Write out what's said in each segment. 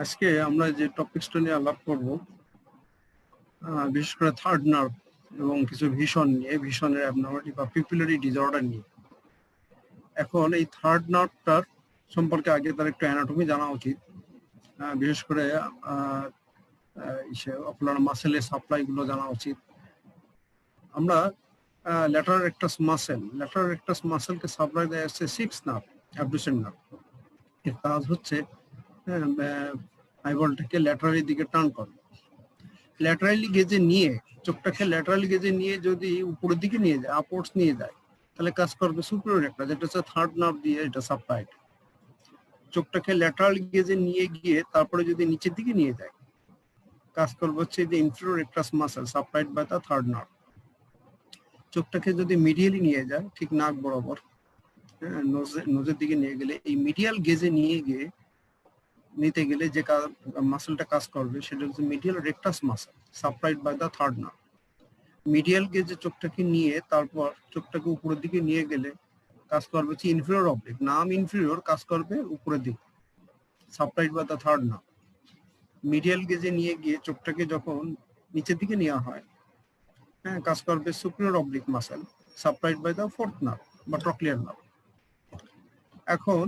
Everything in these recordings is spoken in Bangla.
আজকে আমরা যে টপিকসটা নিয়ে আলাপ করব বিশেষ করে থার্ড নার্ভ এবং কিছু ভিশন নিয়ে, ভিশনের অ্যাবনর্মালিটি বা পিপিলারি ডিসঅর্ডার নিয়ে। এখন এই থার্ড নার্ভটার সম্পর্কে আগে তার একটু অ্যানাটমি জানা উচিত, বিশেষ করে আপনার মাসেলের সাপ্লাইগুলো জানা উচিত। আমরা ল্যাটারাল রেকটাস মাসেলকে সাপ্লাই দেওয়া হচ্ছে সিক্স নার্ভ, অ্যাবডুসেন্ট নার্ভ। এর কাজ হচ্ছে আইবলটাকে ল্যাটারালি দিকে টার্ন করে। ল্যাটারালি গেজে নিয়ে, চোখটাকে ল্যাটারালি গেজে নিয়ে যদি উপরের দিকে নিয়ে যায়, আপওয়ার্ডস নিয়ে যায়, তাহলে কাজ করবে সুপিরিয়র রেকটাস, যেটা হচ্ছে থার্ড নার্ভ দিয়ে এটা সাপ্লাইড। চোখটাকে ল্যাটারাল গেজে নিয়ে গিয়ে তারপরে যদি নিচের দিকে নিয়ে যায়, কাজ করবে হচ্ছে যে inferior rectus muscle supplied by the third nerve. চোখটাকে যদি মিডিয়ালি নিয়ে যায়, ঠিক নাক বরাবর, নোজের দিকে নিয়ে গেলে, এই মিডিয়াল গেজে নিতে গেলে যে মাসেলটা কাজ করবে সেটা হচ্ছে medial rectus muscle supplied by the third nerve. Medial গেজে চোখটাকে নিয়ে তারপর চোখটাকে উপরের দিকে নিয়ে গেলে কাজ করবে হচ্ছে ইনফিরিয়র অবলিক, নাম ইনফিরিয়র, কাজ করবে উপরের দিকে supplied by the third nerve. Medial গেজে নিয়ে গিয়ে চোখটাকে যখন নিচের দিকে নেওয়া হয়, কাজ করবে superior oblique muscle supplied by the fourth nerve বা ট্রক্লিয়ার নার্ভ। এখন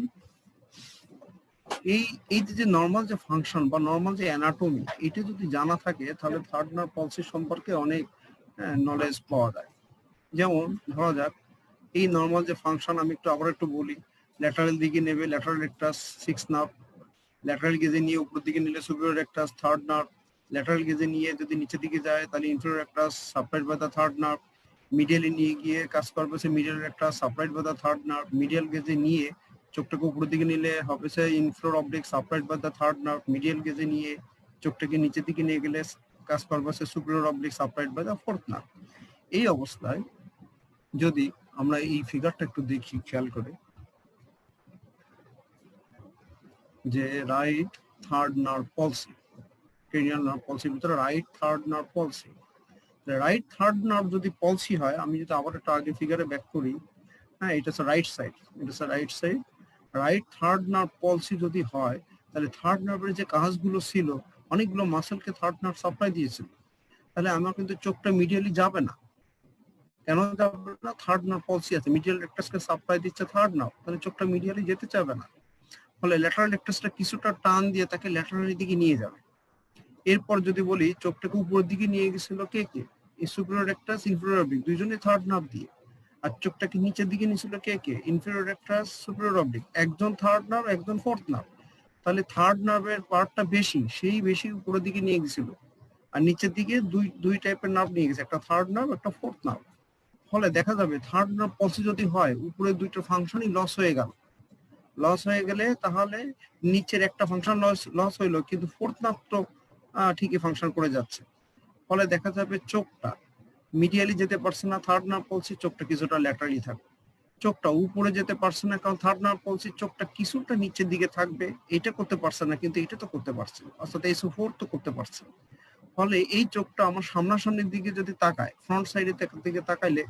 এই যে নর্মাল যে ফাংশন বা নর্মাল যে অ্যানাটমি, এটা যদি জানা থাকে তাহলে থার্ড নার্ভ পলসি সম্পর্কে অনেক নলেজ পাওয়া যায়। যেমন ধরা যাক এই নর্মাল যে ফাংশন, আমি আবার একটু বলি। ল্যাটারাল দিকে নেবে lateral rectus six nerve, lateral গেজে নিয়ে উপরের দিকে নিলে superior rectus third nerve, lateral গেজে নিয়ে যদি নিচের দিকে যায় তাহলে inferior rectus supplied by the third nerve. Medially নিয়ে গিয়ে কাজ করবে সে medial rectus supplied by the third nerve. Medial গেজে নিয়ে চোখটাকে উপরের দিকে নিলে হবে সে inferior oblique supplied by the third nerve. Medial গেজে নিয়ে চোখটাকে নিচের দিকে নিয়ে গেলে কাজ করবে সে superior oblique supplied by the fourth nerve. এই অবস্থায় যদি আমরা এই ফিগারটা একটু দেখি খেয়াল করে, যে right third nerve palsy, cranial nerve পলসির ভিতরে right third nerve palsy. Right third nerve যদি পলসি হয়, আমি যদি আবার একটা আগে ফিগারে ব্যাক করি, এটা হচ্ছে রাইট সাইড, এটা হচ্ছে right side. Right third nerve পলসি যদি হয় তাহলে থার্ড নার্ভের যে কাজগুলো ছিল, অনেকগুলো মাসেলকে থার্ড নার্ভ সাপ্লাই দিয়েছিল, তাহলে আমার কিন্তু চোখটা মিডিয়ালি যাবে না। কেন যাবে না? থার্ড নার্ভ পলসি আছে, মিডিয়াল রেকটাসকে সাপ্লাই দিচ্ছে থার্ড নার্ভ, তাহলে চোখটা মিডিয়ালি যেতে চাবে না। ফলে ল্যাটারাল রেকটাসটা কিছুটা টান দিয়ে তাকে ল্যাটারালি দিকে নিয়ে যাবে। এরপর যদি বলি চোখটাকে উপরের দিকে নিয়ে গেছিল কে, এই সুপিরিয়র রেকটাস ইনফিরিয়র অবলিক, দুইজনই থার্ড নার্ভ দিয়ে। আর চোখটাকে নিচের দিকে নিয়েছিল কে, ইনফিরিয়র রেকটাস সুপিরিয়র অবলিক, একজন থার্ড নার্ভ একজন ফোর্থ নার্ভ। তাহলে থার্ড নার্ভের পার্টটা বেশি, সেই বেশি উপরের দিকে নিয়ে গেছিল, আর নিচের দিকে দুই টাইপের নার্ভ নিয়ে গেছে, একটা থার্ড নার্ভ একটা ফোর্থ নার্ভ। ফলে দেখা যাবে থার্ড নার্ভ পলসি যদি হয়, উপরের দুইটা ফাংশনই লস হয়ে গেল। লস হয়ে গেলে তাহলে নিচের একটা ফাংশন লস হইলো, কিন্তু ফোর্থ নার্ভ তো ঠিকই ফাংশন করে যাচ্ছে। ফলে দেখা যাবে চোখটা মিডিয়ালি যেতে পারছে না, থার্ড নার্ভ পলসি, চোখটা কিছুটা ল্যাটারালি থাকবে। চোখটা উপরে যেতে পারছে না, কারণ থার্ড নার্ভ পলসি, চোখটা কিছুটা নিচের দিকে থাকবে। এটা করতে পারছে না, কিন্তু এটা তো করতে পারছে, অর্থাৎ SO4 তো করতে পারছে। ফলে এই চোখটা আমার সামনাসামনির দিকে যদি তাকায়, ফ্রন্ট সাইডের দিকে তাকাইলে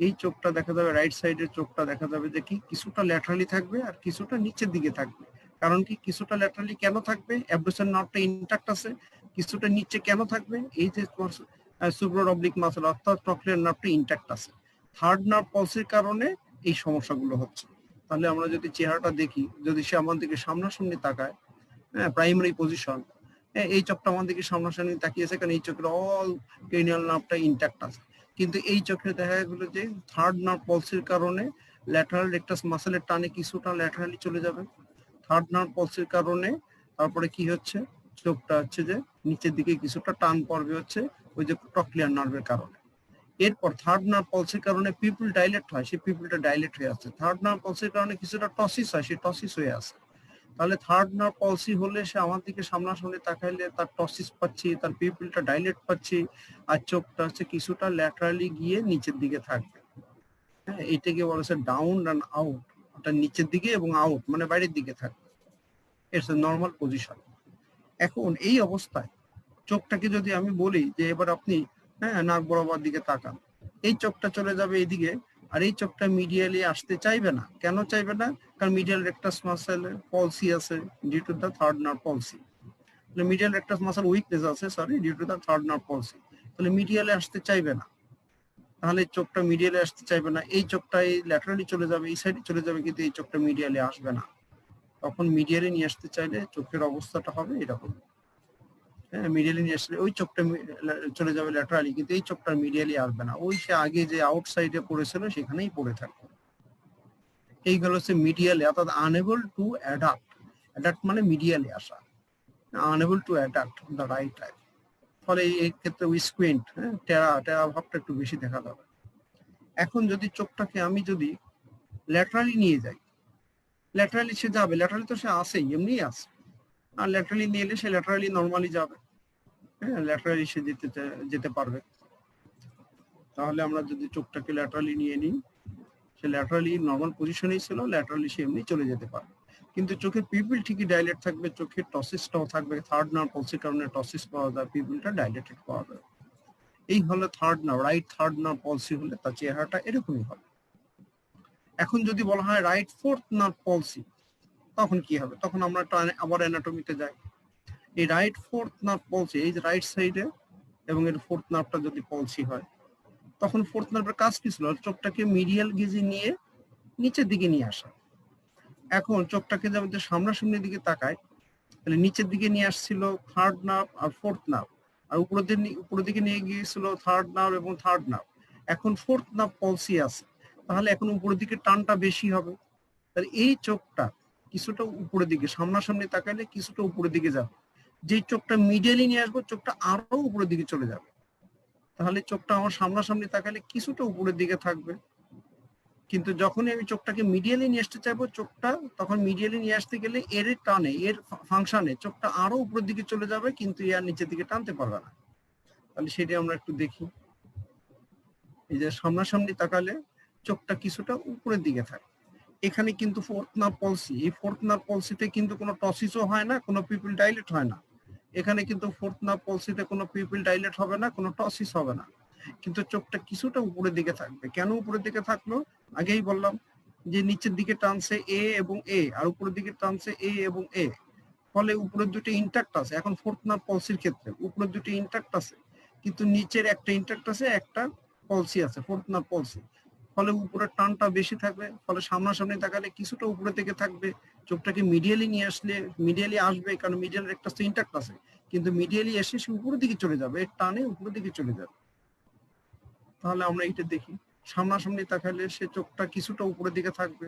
এই চোখটা দেখা যাবে, রাইট সাইডের চোখটা দেখা যাবে যে কি কিছুটা ল্যাটারালি থাকবে আর কিছুটা নিচের দিকে থাকবে। কারণ কি কিছুটা ল্যাটারালি কেন থাকবে? অ্যাবডুসেন নার্ভটা ইনট্যাক্ট আছে। কিছুটা নিচে কেন থাকবে? এই যে সুপিরিয়র অবলিক মাসেল অর্থাৎ ট্রক্লিয়ার নার্ভটা ইনট্যাক্ট আছে। থার্ড নার্ভ পলসির কারণে এই সমস্যাগুলো হচ্ছে। তাহলে আমরা যদি চেহারাটা দেখি, যদি সে আমার দিকে সামনাসামনি তাকায়, প্রাইমারি পজিশন, এই চোখটা আমার দিকে সামনাসামনি তাকিয়েছে, কারণ এই চোখের অল ক্রেনিয়াল নার্ভটা ইনট্যাক্ট আছে। কিন্তু এই চোখে দেখা গেল যে থার্ড নার্ভ পলসির কারণে ল্যাটারাল রেকটাস মাসেলের টানে কিছুটা ল্যাটারালি চলে যাবে। থার্ড নার্ভ পলসির কারণে তারপরে কি হচ্ছে, চোখটা হচ্ছে যে নিচের দিকে কিছুটা টান পড়বে, হচ্ছে ওই যে ট্রক্লিয়ার নার্ভের কারণে। এরপর থার্ড নার্ভ পলসির কারণে পিপল ডাইলেট হয়, সেই পিপলটা ডাইলেট হয়ে আছে। থার্ড নার্ভ পলসির কারণে কিছুটা টসিস হয়, সেই টসিস হয়ে আছে। তাহলে থার্ড নার্ভ পলসি হলে সে আমার দিকে সামনাসামনি তাকাইলে তার টসিস পাচ্ছি, তার পিপলটা ডাইলেট পাচ্ছি, আর চোখটা হচ্ছে কিছুটা ল্যাটারালি গিয়ে নিচের দিকে থাকবে। এটাকে বলা হচ্ছে ডাউন অ্যান্ড আউট, ওটা নিচের দিকে এবং আউট মানে বাইরের দিকে থাকবে। It's a normal position. এখন এই অবস্থায় চোখটাকে যদি আমি বলি যে এবার আপনি নাক বরাবর দিকে তাকান, এই চোখটা চলে যাবে এইদিকে, আর এই চোখটা মিডিয়ালি আসতে চাইবে না। কেন চাইবে না? কারণ মিডিয়াল রেকটাস মাসেল পলসি আছে due to the third nerve palsy. তাহলে মিডিয়াল রেকটাস মাসল উইকনেস আছে, sorry, due to the third nerve palsy. তাহলে মিডিয়ালে আসতে চাইবে না, তাহলে চোখটা মিডিয়ালে আসতে চাইবে না, এই চোখটা এই ল্যাটারালি চলে যাবে, এই সাইডে চলে যাবে, কিন্তু এই চোখটা মিডিয়ালে আসবে না। তখন মিডিয়ালে নিয়ে আসতে চাইলে চোখের অবস্থাটা হবে এরকম। হ্যাঁ, মিডিয়ালি নিয়ে আসলে ওই চোখটা চলে যাবে ল্যাটারালি, কিন্তু এই চোখটা মিডিয়ালি আসবে না, ওই সে আগে যে আউটসাইডে পড়েছিল সেখানেই পড়ে থাকবে। এইগুলো হচ্ছে মিডিয়ালি, অর্থাৎ আনএবল টু অ্যাডাপ্ট। অ্যাডাপ্ট মানে মিডিয়ালি আসা, unable to adapt the right I. ফলে এই ক্ষেত্রে ওই স্কুইন্ট, হ্যাঁ, টেরা টেরা ভাবটা একটু বেশি দেখা যাবে। এখন যদি চোখটাকে আমি যদি ল্যাটারালি নিয়ে যাই, ল্যাটারালি সে যাবে, ল্যাটারালি তো সে আসেই, এমনিই আসে, আর ল্যাটারালি নিয়ে এলে সে ল্যাটারালি নর্মালি যাবে, হ্যাঁ, ল্যাটারালি সে যেতে পারবে। তাহলে আমরা যদি চোখটাকে ল্যাটারালি নিয়ে নিই, সে ল্যাটারালি নর্মাল পজিশনেই ছিল, ল্যাটারালি সে এমনি চলে যেতে পারবে। কিন্তু চোখের পিপল ঠিকই ডাইলেট থাকবে, চোখের টসিসটাও থাকবে, থার্ড নার্ভ পলসির কারণে টসিস পাওয়া যায়, পিপলটা ডাইলেটেড পাওয়া যায়। এই হলো third nerve, right third nerve পলসি হলে তার চেহারাটা এরকমই হবে। এখন যদি বলা হয় রাইট ফোর্থ নার্ভ পলসি, তখন কি হবে? তখন আমরা আবার অ্যানাটমিতে যাই। এই রাইট ফোর্থ নার্ভ পলসি, এই যে রাইট সাইডে এবং এর ফোর্থ নার্ভটা যদি পলসি হয়, তখন ফোর্থ নার্ভের কাজ কি ছিল? চোখটাকে মিডিয়াল গেজে নিয়ে নিচের দিকে নিয়ে আসা। এখন চোখটাকে যেমন সামনাসামনি দিকে তাকায়, তাহলে নিচের দিকে নিয়ে আসছিল থার্ড নার্ভ আর ফোর্থ নার্ভ, আর উপরের দিকে নিয়ে গিয়েছিল থার্ড নার্ভ এবং থার্ড নার্ভ। এখন ফোর্থ নার্ভ পলসি আছে, তাহলে এখন উপরের দিকে টানটা বেশি হবে। তাহলে এই চোখটা কিছুটা উপরের দিকে, সামনাসামনি তাকাইলে কিছুটা উপরের দিকে যাবে। যে চোখটা মিডিয়ালি নিয়ে আসবো, চোখটা আরো উপরের দিকে চলে যাবে। তাহলে চোখটা আমার সামনাসামনি তাকাইলে কিছুটা উপরের দিকে থাকবে। কিন্তু যখনই আমি চোখটাকে মিডিয়ালি নিয়ে আসতে চাইবো, চোখটা তখন মিডিয়ালি নিয়ে আসতে গেলে এর টানে, এর ফাংশনে চোখটা আরো উপরের দিকে চলে যাবে, কিন্তু এর নিচের দিকে টানতে পারবে না। তাহলে সেটা আমরা একটু দেখি। এই যে সামনাসামনি তাকালে চোখটা কিছুটা উপরের দিকে থাকে। এখানে কিন্তু ফোর্থ নার্ভ পলসি, এই ফোর্থ নার্ভ পলসিতে কিন্তু কোনো টসিসও হয় না, কোনো পিপল ডাইলেট হয় না। এখানে কিন্তু ফোর্থ নার্ভ পলসিতে কোনো পিপল ডাইলেট হবে না, কোনো টসিস হবে না, কিন্তু চোখটা কিছুটা উপরের দিকে থাকবে। কেন উপরের দিকে থাকলো? আগেই বললাম যে নিচের দিকে টানছে এ এবং এ, আর উপরের দিকে টানছে এ এবং এ, ফলে উপরের দুটো ইন্ট্যাক্ট আছে। এখন ফোর্থ নার্ভ পলসির ক্ষেত্রে উপরের দুটো ইন্ট্যাক্ট আছে, কিন্তু নিচের একটা ইন্ট্যাক্ট আছে, একটা পলসি আছে, ফোর্থ নার্ভ পলসি। ফলে উপরের টানটা বেশি থাকবে, ফলে সামনাসামনি তাকালে কিছুটা উপরের দিকে থাকবে। চোখটাকে মিডিয়ালি নিয়ে আসলে মিডিয়ালি আসবে, কারণ মিডিয়াল একটা ইন্ট্যাক্ট আছে, কিন্তু মিডিয়ালি এসে সে উপরের দিকে চলে যাবে, এর টানে উপরের দিকে চলে যাবে। তাহলে আমরা এটা দেখি, সামনাসামনি তাকালে সে চোখটা কিছুটা উপরের দিকে থাকবে,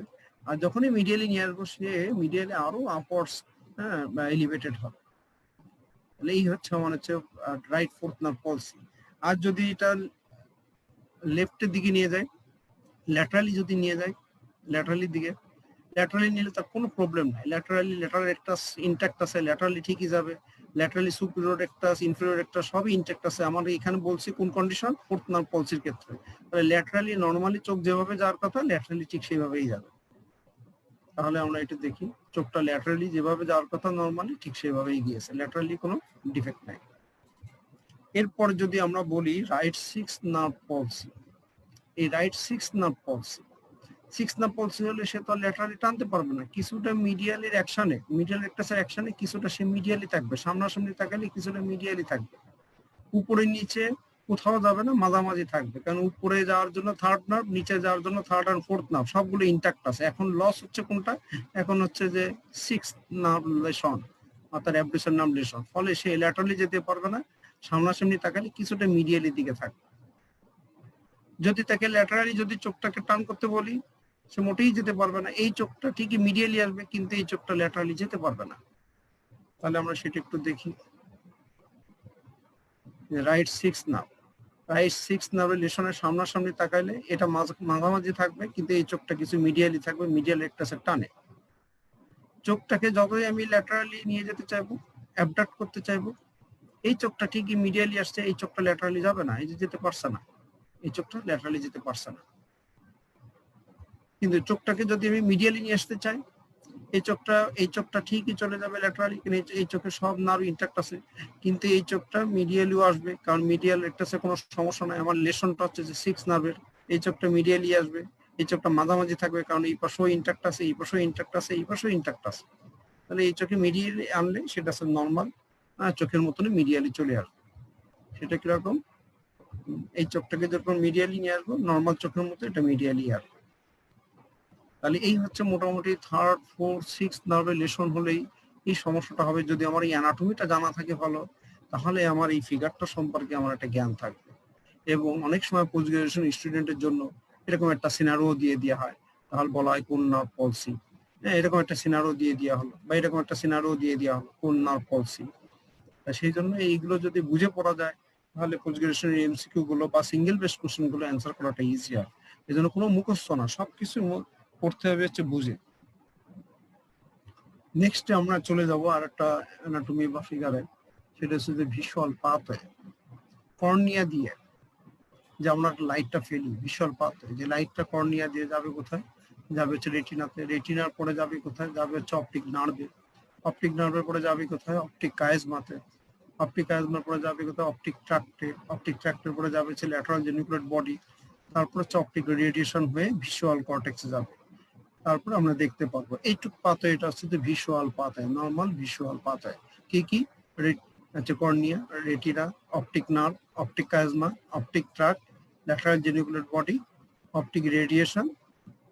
আর যখনই মিডিয়ালি নিয়ে আসবো সে মিডিয়ালি আরো আপওয়ার্ডস, হ্যাঁ, এলিভেটেড হবে। তাহলে এই হচ্ছে আমার হচ্ছে রাইট ফোর্থ নার্ভ পলসি। আর যদি এটা লেফটের দিকে নিয়ে যায়, ল্যাটারালি যদি নিয়ে যায়, ল্যাটারালি দিকে, ল্যাটারালি নিলে তার কোনো প্রবলেম নাই। ল্যাটারাল রেকটাস ইনট্যাক্ট আছে, ল্যাটারালি ঠিকই যাবে। Laterally superior rectus, inferior rectus সবই ইনট্যাক্ট আছে। আমরা এখানে বলছি কোন কন্ডিশন? ফোর্থ নার্ভ পলসির ক্ষেত্রে। তাহলে ল্যাটারালি নরমালি চোখ যেভাবে যাওয়ার কথা, ল্যাটারালি ঠিক সেইভাবেই যাবে। তাহলে আমরা এটা দেখি, চোখটা ল্যাটারালি যেভাবে যাওয়ার কথা নরমালি ঠিক সেভাবেই গিয়েছে, ল্যাটারালি কোনো ডিফেক্ট নাই। এরপর যদি আমরা বলি রাইট সিক্স নার্ভ পলসি, এই right six nerve পলসি, six nerve পলসি হলে সে তো ল্যাটারালি টানতে পারবে না, কিছুটা মিডিয়ালের অ্যাকশনে, মিডিয়াল রেকটাসের অ্যাকশনে কিছুটা সে মিডিয়ালি থাকবে, সামনাসামনি তাকালে কিছুটা মিডিয়ালি থাকবে, উপরে নিচে কোথাও যাবে না, মাঝামাঝি থাকবে। কারণ উপরে যাওয়ার জন্য থার্ড নার্ভ, নিচে যাওয়ার জন্য থার্ড আর ফোর্থ নার্ভ সবগুলো ইন্ট্যাক্ট আছে। এখন লস হচ্ছে কোনটা? এখন হচ্ছে যে সিক্স নার্ভ লেশন, অর্থাৎ অ্যাবডুসন নার্ভ লেশন। ফলে সে ল্যাটারালি যেতে পারবে না, সামনাসামনি তাকালে কিছুটা মিডিয়ালি দিকে থাকবে। যদি তাকে ল্যাটারালি যদি চোখটাকে টার্ন করতে বলি, সে মোটেই যেতে পারবে না। এই চোখটা ঠিকই মিডিয়ালি আসবে, কিন্তু এই চোখটা ল্যাটারালি যেতে পারবে না। তাহলে আমরা সেটা একটু দেখি। Right six nerve, right six নার্ভের লেশনের সামনাসামনি তাকাইলে এটা মাঝামাঝি থাকবে, কিন্তু এই চোখটা কিছু মিডিয়ালি থাকবে, মিডিয়াল রেকটাসের টানে। চোখটাকে যতই আমি ল্যাটারালি নিয়ে যেতে চাইবো, অ্যাবডাক্ট করতে চাইবো, এই চোখটা ঠিকই মিডিয়ালি আসছে, এই চোখটা ল্যাটারালি যাবে না, এই যে যেতে পারছে না, এই চোখটা ল্যাটারালি যেতে পারছে না। কিন্তু চোখটাকে যদি আমি মিডিয়ালি নিয়ে আসতে চাই, এই চোখটা ঠিকই চলে যাবে ল্যাটারালি, কিন্তু এই চোখে সব নার্ভ ইন্ট্যাক্ট আছে, কিন্তু এই চোখটা মিডিয়ালিও আসবে, কারণ মিডিয়াল রেকটাসে কোনো সমস্যা নাই, আমার লেশনটা হচ্ছে যে সিক্স নার্ভের। এই চোখটা মিডিয়ালি আসবে, এই চোখটা মাঝামাঝি থাকবে, কারণ এই পাশেও ইন্ট্যাক্ট আছে, এই পাশেও ইন্ট্যাক্ট আছে, এই পাশেও ইন্ট্যাক্ট আছে। তাহলে এই চোখে মিডিয়ালি আনলে সেটা আছে নর্মাল, চোখের মতনই মিডিয়ালি চলে আসবে। সেটা কিরকম, এই চোখটাকে যখন মিডিয়ালি নিয়ে আসবো নর্মাল চোখের মতো এটা মিডিয়ালি আসবে। তাহলে এই হচ্ছে মোটামুটি থার্ড ফোর্থ সিক্স নার্ভের লেশন হলেই এই সমস্যাটা হবে। যদি আমার এই অ্যানাটমিটা জানা থাকে ভালো, তাহলে আমার এই ফিগারটা সম্পর্কে আমার একটা জ্ঞান থাকবে। এবং অনেক সময় পোস্ট গ্রাজুয়েশন স্টুডেন্টের জন্য এরকম একটা সিনারিও দিয়ে দেওয়া হয়, তাহলে বলা হয় কোন নার্ভ পলসি। এরকম একটা সিনারিও দিয়ে দেওয়া হলো, বা এরকম একটা সিনারিও দিয়ে দেওয়া হলো কোন নার্ভ পলসি। সেই জন্য এইগুলো যদি বুঝে পড়া যায়, তাহলে পোস্ট গ্রাজুয়েশনের এমসিকিউ গুলো বা সিঙ্গেল বেস্ট কোশ্চেন গুলো অ্যান্সার করাটা ইজি হয়। এই জন্য কোনো মুখস্থ না, সবকিছু পড়তে হবে হচ্ছে বুঝে। নেক্সটে আমরা চলে যাব আর একটা অ্যানাটমি বা ফিগারে, সেটা হচ্ছে যে ভিজুয়াল পাথওয়ে। কর্নিয়া দিয়ে যে আমরা লাইটটা ফেলি, ভিজুয়াল পাথওয়ে, যে লাইটটা কর্নিয়া দিয়ে যাবে কোথায়, যাবে হচ্ছে রেটিনাতে, রেটিনার পরে যাবে কোথায়, যাবে হচ্ছে অপটিক নার্ভে, অপটিক নার্ভের পরে যাবে কোথায়, অপটিক কাইজমাতে, অপটিক কাইজমার পরে যাবে কোথায়, অপটিক ট্রাক্টে, অপটিক ট্রাক্টের পরে যাবে হচ্ছে ল্যাটারাল জেনিকুলেট বডি, তারপর হচ্ছে অপটিক রেডিয়েশন হয়ে ভিজুয়াল কর্টেক্সে যাবে। তারপরে আমরা দেখতে পারবো এইটুকু পাথওয়ে, এটা হচ্ছে যে visual pathway, normal visual pathway. কি কি, হচ্ছে cornea, retina, optic nerve, optic chiasma, optic tract, lateral geniculate body, optic radiation,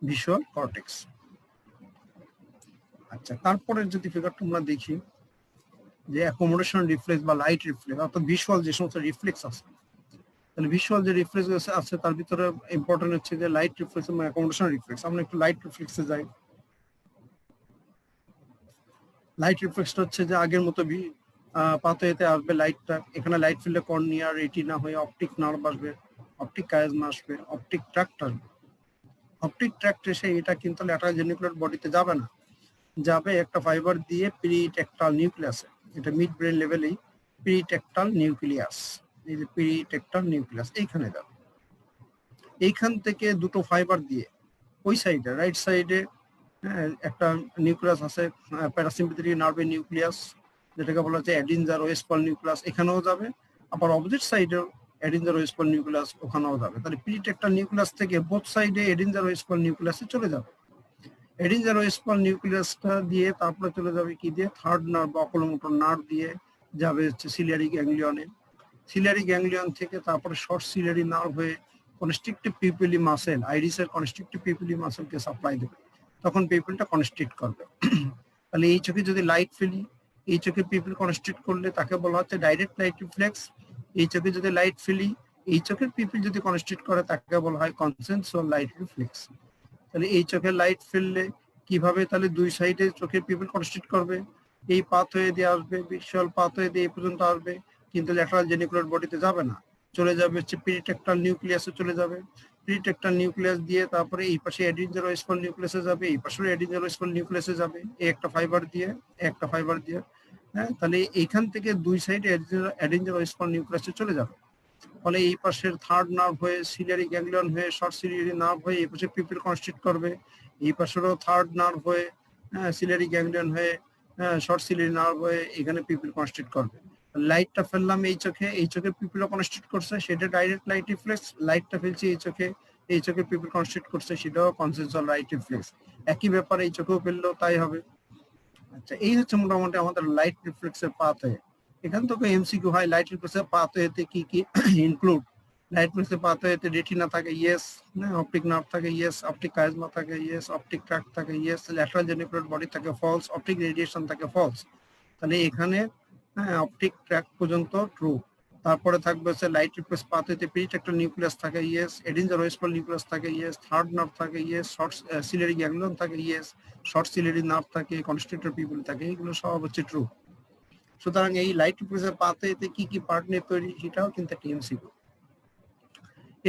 visual cortex. আচ্ছা, তারপরে যদি ফিগারটা আমরা দেখি যে অ্যাকোমোডেশন রিফ্লেক্স বা লাইট রিফ্লেক্স, অর্থাৎ ভিজুয়াল যে সমস্ত রিফ্লেক্স আছে, তাহলে ভিজুয়াল যে রিফ্লেক্স আছে তার ভিতরে ইম্পর্টেন্ট হচ্ছে যে লাইট রিফ্লেক্স এবং অ্যাকোমোডেশন রিফ্লেক্স। আমরা একটু লাইট রিফ্লেক্সে যাই। লাইট রিফ্লেক্সটা হচ্ছে যে আগের মতো পাথওয়েতে আসবে লাইটটা, এখানে লাইট ফিল্ডে কর্নিয়া, রেটিনা হয়ে অপটিক নার্ভ আসবে, অপটিক কাইজমা আসবে, অপটিক ট্রাক্ট আসবে। অপটিক ট্রাক্ট এসে এটা কিন্তু ল্যাটারাল জেনিকুলার বডিতে যাবে না, যাবে একটা ফাইবার দিয়ে পেরিটেক্টাল নিউক্লিয়াসে, এটা মিড ব্রেন লেভেলেই পেরিটেক্টাল নিউক্লিয়াস, এই যে পেরিটেক্টাল নিউক্লিয়াস এইখানে যাবে। এইখান থেকে দুটো ফাইবার দিয়ে ওই সাইডে রাইট সাইডে একটা নিউক্লিয়াস আছে, প্যারাসিম্পথেটিক নার্ভের নিউক্লিয়াস, যেটাকে বলা হচ্ছে অ্যাডিনজার ওয়েস্পাল নিউক্লিয়াস, এখানেও যাবে। আবার অপোজিট সাইডে অ্যাডিনজার ওয়েস্পাল নিউক্লিয়াস ওখানেও যাবে। তাহলে পেরিটেক্টাল নিউক্লিয়াস থেকে বোথ সাইডে অ্যাডিনজার ওয়েস্পাল নিউক্লিয়াসে চলে যাবে। অ্যাডিনজার ওয়েস্পাল নিউক্লিয়াসটা দিয়ে তারপরে চলে যাবে কি দিয়ে, থার্ড নার্ভ বা অকুলোমোটর নার্ভ দিয়ে যাবে হচ্ছে সিলিয়ারি গ্যাংলিয়নে। সিলিয়ারি গ্যাংলিয়ন থেকে তারপরে শর্ট সিলিয়ারি নার্ভ হয়ে কনস্ট্রিক্টিভ পিউপিলি মাসেল, আইরিসের কনস্ট্রিক্টিভ পিউপিলি মাসেলকে সাপ্লাই দেবে, তখন পিউপিলটা কনস্ট্রিক্ট করবে। তাহলে এই চোখে যদি লাইট ফেলি, এই চোখে পিউপিল কনস্ট্রিক্ট করলে তাকে বলা হচ্ছে ডাইরেক্ট লাইট রিফ্লেক্স। এই চোখে যদি লাইট ফেলি, এই চোখের পিউপিল যদি কনস্ট্রিক্ট করে তাকে বলা হয় কনসেনসুয়াল লাইট রিফ্লেক্স। তাহলে এই চোখে লাইট ফেললে কিভাবে, তাহলে দুই সাইডে চোখের পিউপিল কনস্ট্রিক্ট করবে, এই পাথওয়ে দিয়ে আসবে, ভিজুয়াল পাথওয়ে দিয়ে এই পর্যন্ত আসবে, কিন্তু ল্যাটারাল জেনিকুলার বডিতে যাবে না, চলে যাবে হচ্ছে পেরিটেক্টাল নিউক্লিয়াসে চলে যাবে। পেরিটেক্টাল নিউক্লিয়াস দিয়ে তারপরে এই পাশে অ্যাডিনজার ওয়েস্পাল নিউক্লিয়াসে যাবে, এই পাশে অ্যাডিনজার ওয়েস্পাল নিউক্লিয়াসে যাবে, এই একটা ফাইবার দিয়ে, একটা ফাইবার দিয়ে। তাহলে এইখান থেকে দুই সাইডে অ্যাডিনজার ওয়েস্পাল নিউক্লিয়াসে চলে যাবে। ফলে এই পাশের থার্ড নার্ভ হয়ে সিলিয়ারি গ্যাংলিয়ন হয়ে শর্ট সিলিয়ারি নার্ভ হয়ে এই পাশে পিউপিল কনস্ট্রিক্ট করবে, এই পাশেরও থার্ড নার্ভ হয়ে সিলিয়ারি গ্যাংলিয়ন হয়ে শর্ট সিলিয়ারি নার্ভ হয়ে এখানে পিউপিল কনস্ট্রিক্ট করবে। লাইটটা ফেললাম এই চোখে, এই চোখে পিউপিল কনস্ট্রিক্ট করছে, সেটা ডাইরেক্ট লাইট রিফ্লেক্স। লাইটটা ফেলছি এই চোখে, এই চোখে পিউপিল কনস্ট্রিক্ট করছে, সেটাও কনসেনসুয়াল লাইট রিফ্লেক্স। একই ব্যাপার এই চোখেও ফেললেও তাই হবে। আচ্ছা, এই হচ্ছে মোটামুটি আমাদের লাইট রিফ্লেক্সের পাথওয়ে। এখান থেকে এমসিকিউ হয় লাইট রিফ্লেক্সের পাথওয়েতে কি কি ইনক্লুড। লাইট রিফ্লেক্সের পাথওয়েতে রেটিনা থাকে, ইয়েস। অপটিক নার্ভ থাকে, ইয়েস। অপটিক কাইজমা থাকে, ইয়েস। অপটিক ট্রাক্ট থাকে, ইয়েস। ল্যাটারাল জেনিকুলার বডি থাকে, ফলস। অপটিক রেডিয়েশন থাকে, ফলস। তাহলে এখানে অপটিক ট্র্যাক পর্যন্ত ট্রু। তারপরে থাকবে হচ্ছে লাইট রিফ্লেক্স পাথওয়েতে পেরিটেক্টাল নিউক্লিয়াস থাকে, ইয়েস। এডিনজার ওয়েস্পাল নিউক্লিয়াস থাকে, ইয়েস। থার্ড নার্ভ থাকে, ইয়েস। শর্ট সিলিয়ারি গ্যাংলিয়ন থাকে, ইয়েস। শর্ট সিলিয়ারি নার্ভ থাকে, কনস্ট্রিক্টর পিউপিল থাকে, এগুলো সব হচ্ছে ট্রু। সুতরাং এই লাইট রিফ্লেক্সের পাথওয়েতে কি কি পার্ট নিয়ে তৈরি, সেটাও কিন্তু একটা এমসিকিউ।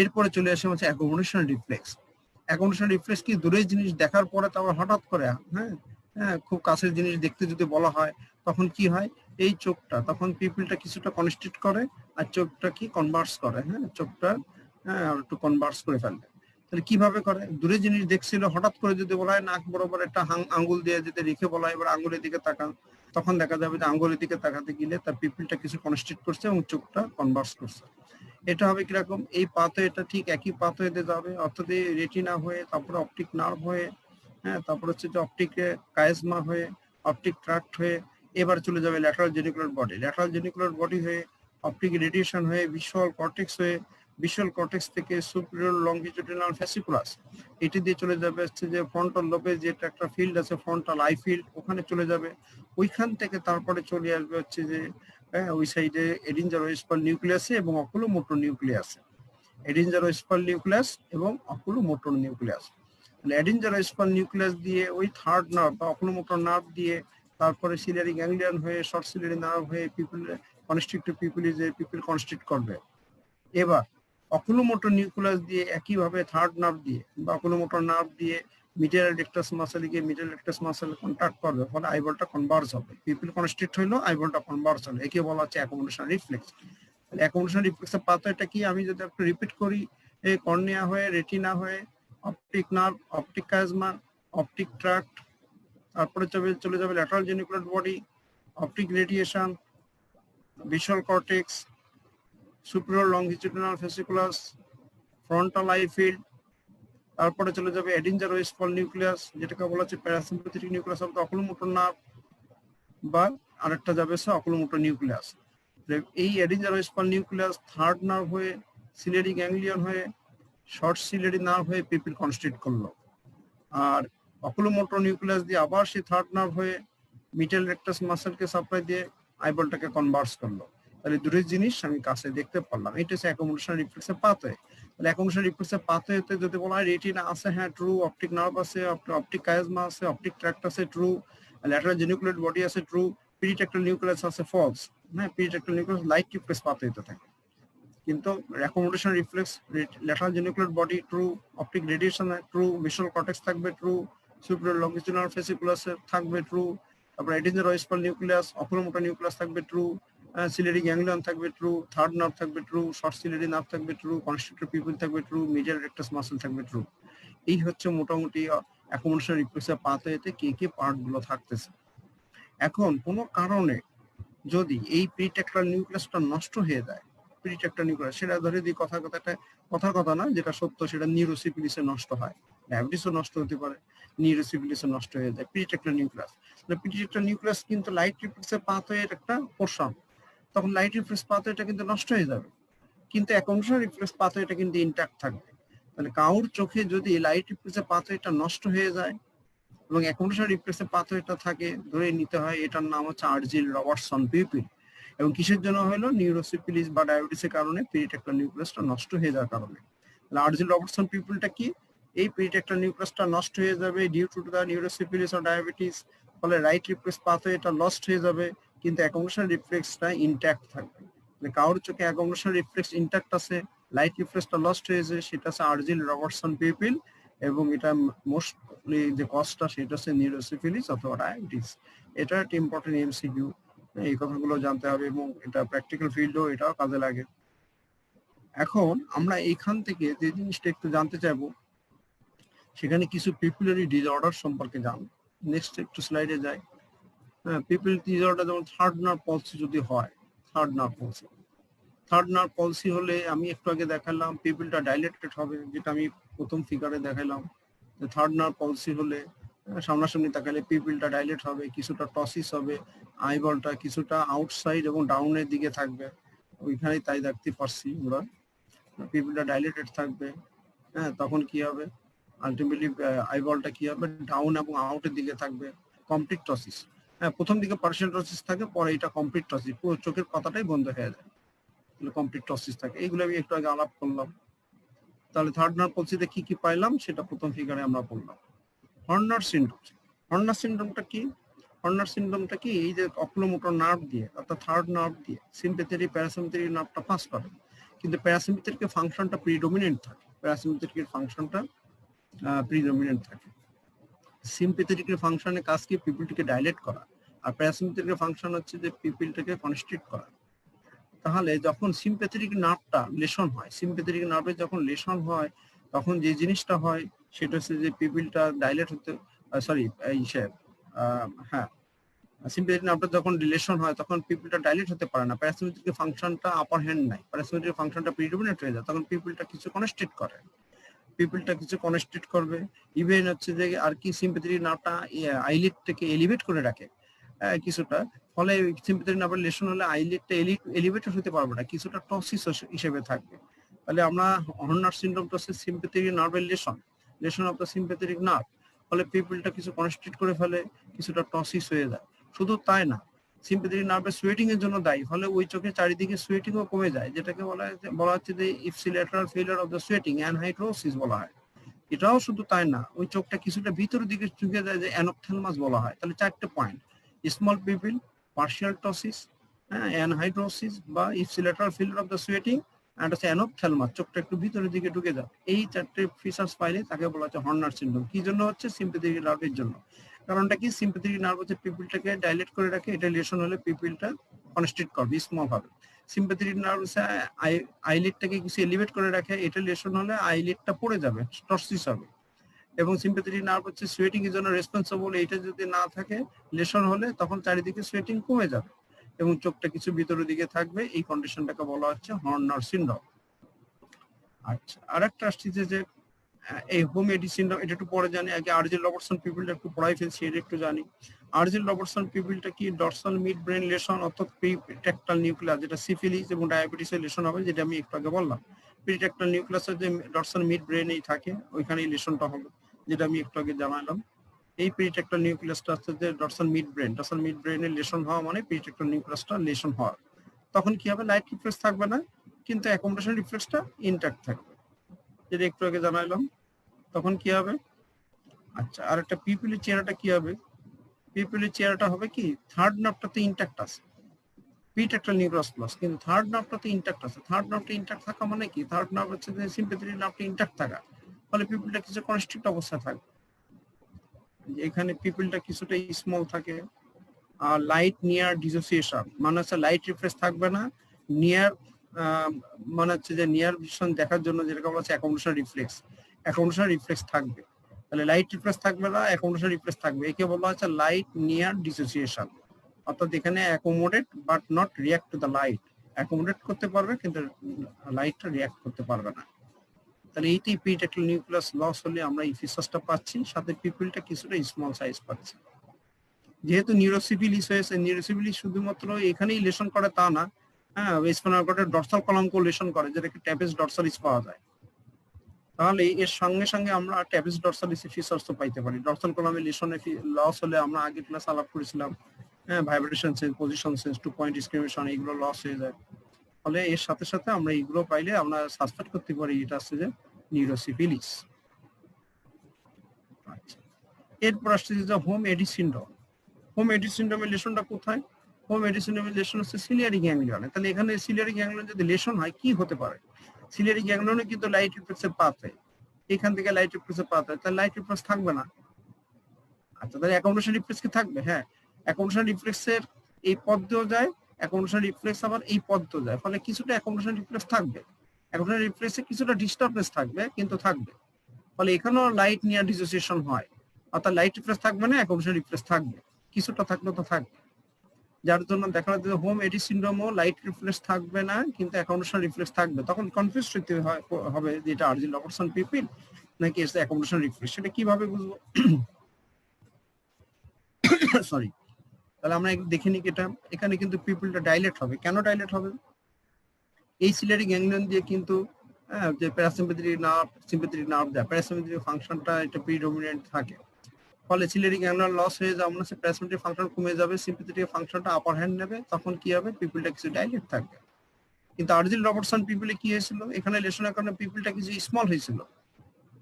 এরপরে চলে আসে হচ্ছে অ্যাকোমোডেশন রিফ্লেক্স। অ্যাকোমোডেশন রিফ্লেক্স কি দূরের জিনিস দেখার পরে তো আবার হঠাৎ করে খুব কাছের জিনিস দেখতে যদি বলা হয়, তখন কি হয়, এই চোখটা তখন পিপিলটা কিছুটা কনস্ট্রিক্ট করে আর চোখটা কি কনভার্স করে, চোখটা একটু কনভার্স করে ফেলে। তাহলে কিভাবে করে, দূরে জিনিস দেখছিল হঠাৎ করে যদি বলা হয় নাক বরাবর একটা আঙ্গুল দিয়ে যদি রেখে বলা হয় এবার আঙ্গুলের দিকে তাকান, তখন দেখা যাবে যে আঙ্গুলের দিকে তাকাতে গেলে তার পিপিলটা কিছু কনস্ট্রিক্ট করছে এবং চোখটা কনভার্স করছে। এটা হবে কিরকম, এই পাথওয়ে এটা ঠিক একই পাথওয়েতে যাবে, অর্থাৎ এই রেটিনা হয়ে তারপরে অপটিক নার্ভ হয়ে, তারপর হচ্ছে যে অপটিক কাইজমা হয়ে, অপটিক ট্রাক্ট হয়ে এবার চলে যাবে lateral geniculate body, lateral geniculate body হয়ে অপটিক রেডিয়েশন হয়ে ভিজুয়াল কর্টেক্স হয়ে ভিজুয়াল কর্টেক্স থেকে সুপিরিয়র লংজিটিউডিনাল ফ্যাসিকুলাস, এটি দিয়ে চলে যাবে হচ্ছে যে ফ্রন্টাল লোবে যেটা একটা ফিল্ড আছে ফ্রন্টাল আই ফিল্ড, ওখানে চলে যাবে। ওইখান থেকে তারপরে চলে আসবে হচ্ছে যে ওই সাইডে এডিনজারোস্পাল নিউক্লিয়াসে এবং অকুলোমোটর নিউক্লিয়াসে, এডিনজারোস্পাল নিউক্লিয়াস এবং অকুলোমোটর নিউক্লিয়াস। এডিনজারোস্পাল নিউক্লিয়াস দিয়ে ওই থার্ড নার্ভ বা অকুলোমোটর নার্ভ দিয়ে তারপরে সিলিয়ারি গ্যাংলিয়ন হয়ে শর্ট সিলিয়ারি নার্ভ হয়ে পিপল কনস্ট্রিক্টিভ পিপলিজে পিপল কনস্ট্রিক্ট করবে। এবার অকুলোমোটর নিউক্লিয়াস দিয়ে একইভাবে থার্ড নার্ভ দিয়ে বা অকুলোমোটর নার্ভ দিয়ে মিডিয়াল রেক্টাস মাসেলে গিয়ে মিডিয়াল রেক্টাস মাসেল কন্ট্যাক্ট করবে, ফলে আইবলটা কনভার্জ হবে, পিপল কনস্ট্রিক্ট হইলো আইবলটা কনভার্জ হলো, একে বলা হচ্ছে অ্যাকোমোডেশন রিফ্লেক্স। অ্যাকোমোডেশন রিফ্লেক্সের পাথওয়েটা কি, আমি যদি একটু রিপিট করি, এই কর্নিয়া হয়ে রেটিনা হয়ে optic nerve, optic chiasma, optic tract, তারপরে চলে যাবে lateral geniculate body, optic radiation, visual cortex, superior longitudinal fasciculus, frontal eye field, তারপরে চলে যাবে এডিনজারোস্পাল নিউক্লিয়াস যেটাকে বলা হচ্ছে parasympathetic nucleus of the oculomotor nerve, বা আরেকটা যাবে সে অকুলোমোটর নিউক্লিয়াস। এই এডিনজারোস্পাল নিউক্লিয়াস থার্ড নার্ভ হয়ে সিলিয়ারি গ্যাংলিয়ন হয়ে শর্ট সিলিয়ারি নার্ভ হয়ে পিপল কনস্ট্রিক্ট করলো, আর অকুলোমোটর নিউক্লিয়াস দিয়ে আবার সেই থার্ড নার্ভ হয়ে মিডল রেক্টাস মাসেলকে সাপ্লাই দিয়ে আইবলটাকে কনভার্স করলো। তাহলে দুটো জিনিস আমি কাছে দেখতে পারলাম, এটা হচ্ছে অ্যাকোমোডেশন রিফ্লেক্সের পাথওয়ে। তাহলে অ্যাকোমোডেশন রিফ্লেক্সের পাথওয়েতে যদি বলা হয় রেটিনা আছে, হ্যাঁ ট্রু, অপটিক নার্ভ আছে, অপটিক কাইজমা আছে, অপটিক ট্র্যাক্ট আছে, ট্রু, ল্যাটারাল জেনিকুলার বডি আছে, ট্রু, পেরিটেক্টাল নিউক্লিয়াস আছে, ফলস। হ্যাঁ, পেরিটেক্টাল নিউক্লিয়াস লাইট রিফ্লেক্স পাথওয়েতে থাকে, কিন্তু accommodation reflex lateral geniculate body true, optic radiation true, visual cortex থাকবে ট্রু, সুপিরিয়র লংজিটিউডিনাল ফ্যাসিকুলাস থাকবে ট্রু, তারপর এডিনজারোস্পাল নিউক্লিয়াস, অকুলোমোটর নিউক্লিয়াস থাকবে ট্রু, সিলিয়ারি গ্যাংলিয়ন থাকবে ট্রু, থার্ড নার্ভ থাকবে ট্রু, শর্ট সিলিয়ারি নার্ভ থাকবে ট্রু, কনস্ট্রিক্টর পিপল থাকবে ট্রু, মিডিয়াল রেক্টাস মাসেল থাকবে ট্রু। এই হচ্ছে মোটামুটি অ্যাকোমোডেশন রিফ্লেক্সের পাথওয়েতে কি কি পার্ট গুলো থাকতেছে। এখন কোনো কারণে যদি এই প্রিটেক্টাল নিউক্লিয়াসটা নষ্ট হয়ে যায়, প্রিটেক্টাল নিউক্লিয়াস, সেটা ধরে দিই কথার কথা না, যেটা সত্য সেটা নিউরোসিফিলিসে নষ্ট হয়, ডায়াবেটিসও নষ্ট হতে পারে, নিউরোসিফিলিসে নষ্ট হয়ে যায় প্রিটেক্টাল নিউক্লিয়াস। প্রিটেক্টাল নিউক্লিয়াস কিন্তু লাইট রিফ্লেক্সের পাথওয়ের একটা পোর্শন, তখন লাইট রিফ্লেক্স পাথওয়েটা কিন্তু নষ্ট হয়ে যাবে, কিন্তু অ্যাকোমোডেশন রিফ্লেক্স পাথওয়েটা কিন্তু ইনট্যাক্ট থাকবে। তাহলে কাউর চোখে যদি লাইট রিফ্লেক্সের পাথওয়েটা নষ্ট হয়ে যায় এবং অ্যাকোমোডেশন রিফ্লেক্সের পাথওয়েটা থাকে, ধরে নিতে হয় এটার নাম হচ্ছে আর্জিল রবার্টসন পিপিল। এবং কিসের জন্য হলো, নিউরোসিফিলিস বা ডায়াবেটিসের কারণে পেরিটেক্টাল নিউক্লিয়াসটা নষ্ট হয়ে যাওয়ার কারণে। তাহলে আর্জিল রবার্টসন পিপিলটা কি, এই পেরিটেক্টাল নিউক্লিয়াসটা নষ্ট হয়ে যাবে ডিউ টু দ্য নিউরোসিফিলিস ও ডায়াবেটিস, ফলে রাইট রিফ্লেক্স পাথওয়েটা লস্ট হয়ে যাবে, কিন্তু অ্যাকোমোডেশন রিফ্লেক্সটা ইনট্যাক্ট থাকবে। কারোর চোখে অ্যাকোমোডেশন রিফ্লেক্স ইনট্যাক্ট আছে, লাইট রিফ্লেক্সটা লস্ট হয়েছে, সেটা হচ্ছে আর্জিল রবার্টসন পিপিল, এবং এটা মোস্টলি যে কজটা সেটা হচ্ছে নিউরোসিফিলিস অথবা ডায়াবেটিস। এটা একটা ইম্পর্টেন্ট এমসিকিউ, এই কথাগুলো জানতে হবে এবং এটা প্র্যাকটিক্যাল ফিল্ডেও এটাও কাজে লাগে। এখন আমরা এইখান থেকে যে জিনিসটা একটু জানতে চাইবো, সেখানে কিছু পিপুলারি ডিসঅর্ডার সম্পর্কে জানবো। নেক্সট একটু স্লাইডে যাই। হ্যাঁ, পিপুলারি ডিসঅর্ডার যেমন থার্ড নার্ভ পলসি যদি হয়, থার্ড নার্ভ পলসি, থার্ড নার্ভ পলসি হলে আমি একটু আগে দেখালাম পিপলটা ডাইলেটেড হবে, যেটা আমি প্রথম ফিগারে দেখালাম। থার্ড নার্ভ পলসি হলে সামনাসামনি তাকালে পিপলটা ডাইলেট হবে, কিছুটা টসিস হবে, আইবলটা কিছুটা আউটসাইড এবং ডাউনের দিকে থাকবে, ওইখানেই তাই দেখতে পারছি আমরা, পিপলটা ডাইলেটেড থাকবে। হ্যাঁ, তখন কি হবে, আলটিমেটলি আইবলটা কি হবে, ডাউন এবং আউটের দিকে থাকবে, কমপ্লিট টসিস। হ্যাঁ, প্রথম দিকে পার্শিয়াল টসিস থাকে, পরে এটা কমপ্লিট টসিস, পুরো চোখের পাতাটাই বন্ধ হয়ে যায়, কমপ্লিট টসিস থাকে। এইগুলো আমি একটু আগে আলাপ করলাম। তাহলে থার্ড নার্ভ পলসিতে কি কি পাইলাম সেটা প্রথম ফিগারে আমরা বললাম। হর্নার সিনড্রোম, হর্নার সিনড্রোমটা কি, হর্নার সিনড্রোমটা কি, এই যে অকুলোমোটর নার্ভ দিয়ে অর্থাৎ থার্ড নার্ভ দিয়ে সিম্প্যাথেটিক প্যারাসিম্প্যাথেটিক নার্ভটা পাস করে, কিন্তু প্যারাসিম্প্যাথেটিক ফাংশনটা প্রিডমিনেন্ট থাকে, প্যারাসিম্প্যাথেটিক ফাংশনটা প্রিডমিনেন্ট থাকে। সিম্প্যাথেটিক ফাংশনের কাজ কি, পিপলটিকে ডাইলেট করা, আর প্যারাসিম্প্যাথেটিক ফাংশন হচ্ছে যে পিপলটাকে কনস্ট্রিক্ট করা। তাহলে যখন সিম্প্যাথেটিক নার্ভটা লেশন হয়, সিম্প্যাথেটিক নার্ভে যখন লেশন হয়, তখন যে জিনিসটা হয় সেটা হচ্ছে যে পিপলটা ডাইলেট হতে, সরি হ্যাঁ, সিম্প্যাথেটিক নার্ভটা যখন রিলেশন হয় তখন পিপলটা ডাইলেট হতে পারে না, প্যারাসিম্প্যাথেটিক ফাংশনটা আপার হ্যান্ড নাই, প্যারাসিম্প্যাথেটিক ফাংশনটা প্রিডমিনেন্ট হয়ে যায়, তখন পিপলটা কিছু কনস্ট্রিক্ট করে, পিপলটা কিছু কনস্ট্রিক্ট করবে। ইভেন হচ্ছে যে আর কি সিম্প্যাথেটিক নার্ভটা আইলিড থেকে এলিভেট করে রাখে কিছুটা, ফলে সিম্পেথেটিক নার্ভের লেশন হলে আইলিডটা এলিভেটেড হতে পারবে না, কিছুটা টসিস হিসেবে থাকবে। তাহলে আমরা হর্নার সিনড্রোমটা হচ্ছে সিম্পেথেটিক নার্ভের lesion of the sympathetic nerve. ফলে পিপলটা কিছু কনস্ট্রিক্ট করে ফেলে, কিছুটা টসিস হয়ে যায়। শুধু তাই না, সিম্পেথেটিক নার্ভের সোয়েটিং এর জন্য দায়ী, ফলে ওই চোখের চারিদিকে সোয়েটিংও কমে যায়, যেটাকে বলা হচ্ছে যে ইপসিলেটারাল ফেলিয়ার অফ দ্য সোয়েটিং, অ্যানহাইড্রোসিস বলা হয়। এটাও শুধু তাই না, ওই চোখটা কিছুটা ভিতরের দিকে ঝুঁকে যায়, যে অ্যানোপথ্যালমাস বলা হয়। তাহলে 4টে পয়েন্ট: স্মল পিপিল, পার্শিয়াল টসিস, অ্যানহাইড্রোসিস বা ইপসিলেটারাল ফেলিয়ার অফ দ্য সোয়েটিং, আর হচ্ছে অ্যানোপথ্যালমাস, চোখটা একটু ভিতরের দিকে ঢুকে যায়। এই 4টে ফিচার্স পাইলে তাকে বলা হচ্ছে হর্নার সিনড্রোম। কি জন্য হচ্ছে? সিম্পেথেটিক নার্ভের জন্য। কারণটা কি? সিম্পেথেটিক নার্ভ হচ্ছে পিপিলটাকে ডাইলেট করে রাখে, এটা লেশন হলে পিপিলটা কনস্ট্রিক্ট করবে, স্মল হবে। সিম্পেথেটিক নার্ভ হচ্ছে আইলিডটাকে কিছু এলিভেট করে রাখে, এটা লেশন হলে আইলিডটা পড়ে যাবে, টর্সিস হবে। এবং সিম্পেথেটিক নার্ভ হচ্ছে সোয়েটিং এর জন্য রেসপন্সিবল, এটা যদি না থাকে লেশন হলে তখন চারিদিকে সোয়েটিং কমে যাবে এবং চোখটা কিছু ভিতরের দিকে থাকবে। এই কন্ডিশনটাকে বলা হচ্ছে হর্নার সিনড্রোম। আচ্ছা, আরেকটা আসছে যে এই হোম এডি সিনড্রোম, এটা একটু পরে জানি, আগে আরজিল রবার্টসন পিপিলটা একটু পড়াই ফেলছি, এটা একটু জানি। আরজিল রবার্টসন পিপিলটা কি? ডরসাল মিড ব্রেন লেশন অর্থাৎ প্রিটেক্টাল নিউক্লিয়াস, যেটা সিফিলিস এবং ডায়াবেটিসের লেশন হবে, যেটা আমি একটু আগে বললাম। প্রিটেক্টাল নিউক্লিয়াসের যে ডরসাল মিড ব্রেনেই থাকে, ওইখানেই লেশনটা হবে, যেটা আমি একটু আগে জানালাম। এই প্রিটেক্টাল নিউক্লিয়াসটা হচ্ছে যে ডরসাল মিড ব্রেনের লেশন হওয়া মানে প্রিটেক্টাল নিউক্লিয়াসটা লেশন হওয়া। তখন কি হবে? লাইট রিফ্লেক্স থাকবে না, কিন্তু অ্যাকোমোডেশন রিফ্লেক্সটা ইনট্যাক্ট থাকবে, যেটা একটু আগে জানাইলাম। তখন কি হবে? আচ্ছা, আর একটা পিপিলের চেহারাটা কি হবে? পিপিলের চেহারাটা হবে কি? থার্ড নার্ভটাতে ইনট্যাক্ট আছে, প্রিটেক্টাল নিউক্লিয়াস প্লাস, কিন্তু থার্ড নার্ভটাতে ইনট্যাক্ট আছে। থার্ড নার্ভটা ইনট্যাক্ট থাকা মানে কি? থার্ড নার্ভ হচ্ছে যে সিম্পেথেটিক নার্ভটা ইনট্যাক্ট থাকা, ফলে পিপিলটা কিছু কনস্ট্রিক্ট অবস্থায় থাকবে। এখানে পিপিলটা কিছুটা স্মল থাকে। আর লাইট নিয়ার ডিসোসিয়েশন মানে হচ্ছে লাইট রিফ্লেক্স থাকবে না, নিয়ার মানে হচ্ছে যে নিয়ার ভিশন দেখার জন্য যেটাকে বলা হচ্ছে অ্যাকোমোডেশন রিফ্লেক্স থাকবে। তাহলে লাইট রিফ্লেক্স থাকবে না, অ্যাকোমোডেশন রিফ্লেক্স থাকবে, একে বলা হচ্ছে লাইট নিয়ার ডিসোসিয়েশন। অর্থাৎ এখানে accommodate but not react to the light, accommodate করতে পারবে কিন্তু লাইটটা রিয়াক্ট করতে পারবে না। তাহলে এইটাই প্রিটেক্টাল নিউক্লিয়াস লস হলে আমরা এই ফিচারসটা পাচ্ছি, সাথে পিপিলটা কিছুটা স্মল সাইজ পাচ্ছি। যেহেতু নিউরোসিফিলিস হয়েছে, নিউরোসিফিলিস শুধুমাত্র এখানেই লেশন করে তা না, হ্যাঁ, স্পাইনাল কর্ডের ডর্সাল কলামকেও লেশন করে, যেটাকে ট্যাপিস ডর্সালিস পাওয়া যায়। তাহলে এর সঙ্গে সঙ্গে আমরা ট্যাপিস ডর্সালিস ফিচারস পাইতে পারি। ডর্সাল কলামে লেশনে লস হলে আমরা আগে ক্লাস আলাপ করেছিলাম, হ্যাঁ, vibration sense, position sense, 2 point discrimination, এগুলো লস হয়ে যায়। ফলে এর সাথে সাথে আমরা এইগুলো পাইলে আমরা সাসপেক্ট করতে পারি এটা হচ্ছে যে নিউরোসিফিলিস। আচ্ছা, এরপর আসছে যে হোম এডি সিনড্রোম। হোম এডি সিনড্রোমের লেশনটা কোথায়? হোম এডি সিনড্রোমের লেশন হচ্ছে সিলিয়ারি গ্যাংলিয়নে। তাহলে এখানে সিলিয়ারি গ্যাংলিয়ন যদি লেশন হয় কি হতে পারে? সিলিয়ারি গ্যাংলিয়নে কিন্তু লাইট রিফ্লেক্সের পাথ হয়, এখান থেকে লাইট রিফ্লেক্সের পাথ হয়, তাহলে লাইট রিফ্লেক্স থাকবে না। আচ্ছা, তাহলে অ্যাকোমোডেশন রিফ্লেক্স কি থাকবে? হ্যাঁ, অ্যাকোমোডেশন রিফ্লেক্সের এই পথ দিয়েও যায়, অ্যাকোমোডেশন রিফ্লেক্স আবার এই পথ দিয়েও যায়, ফলে কিছুটা অ্যাকোমোডেশন রিফ্লেক্স থাকবে। অ্যাকোমোডেশন রিফ্লেক্সে কিছুটা ডিস্টারবেন্স থাকবে, কিন্তু থাকবে। ফলে এখানেও লাইট নিয়ার ডিসোসিয়েশন হয়, অর্থাৎ লাইট রিফ্লেক্স থাকবে না, অ্যাকোমোডেশন রিফ্লেক্স থাকবে, কিছুটা থাকলে তো থাকবে। যার জন্য দেখা যাচ্ছে যে হোম এডি সিনড্রোমও লাইট রিফ্লেক্স থাকবে না, কিন্তু অ্যাকোমোডেশন রিফ্লেক্স থাকবে। তখন কনফিউজ হবে যে এটা আরজিল রবার্টসন পিপিল নাকি এসে অ্যাকোমোডেশন রিফ্লেক্স, সেটা কিভাবে বুঝবো? সরি, তাহলে আমরা দেখে নিই এটা। এখানে কিন্তু পিপিলটা ডাইলেট হবে। কেন ডাইলেট হবে? এই সিলিয়ারি গ্যাংলিয়ন দিয়ে কিন্তু যে প্যারাসিম্পেথেটিক নার্ভ দেয়, প্যারাসিম্পেথেটিক ফাংশনটা এটা প্রিডমিনেন্ট থাকে। ফলে সিলিয়ারি গ্যাংলিয়ন লস হয়ে যাওয়া মানে প্যারাসিম্পেথেটিক ফাংশন কমে যাবে, সিম্পেথেটিক ফাংশনটা আপার হ্যান্ড নেবে, তখন কি হবে? পিপিলটা কিছু ডাইলেট থাকবে। কিন্তু আরজিল রবার্টসন পিপিলে কি হয়েছিল? এখানে লেশনের কারণে পিপিলটা কিছু স্মল হয়েছিল,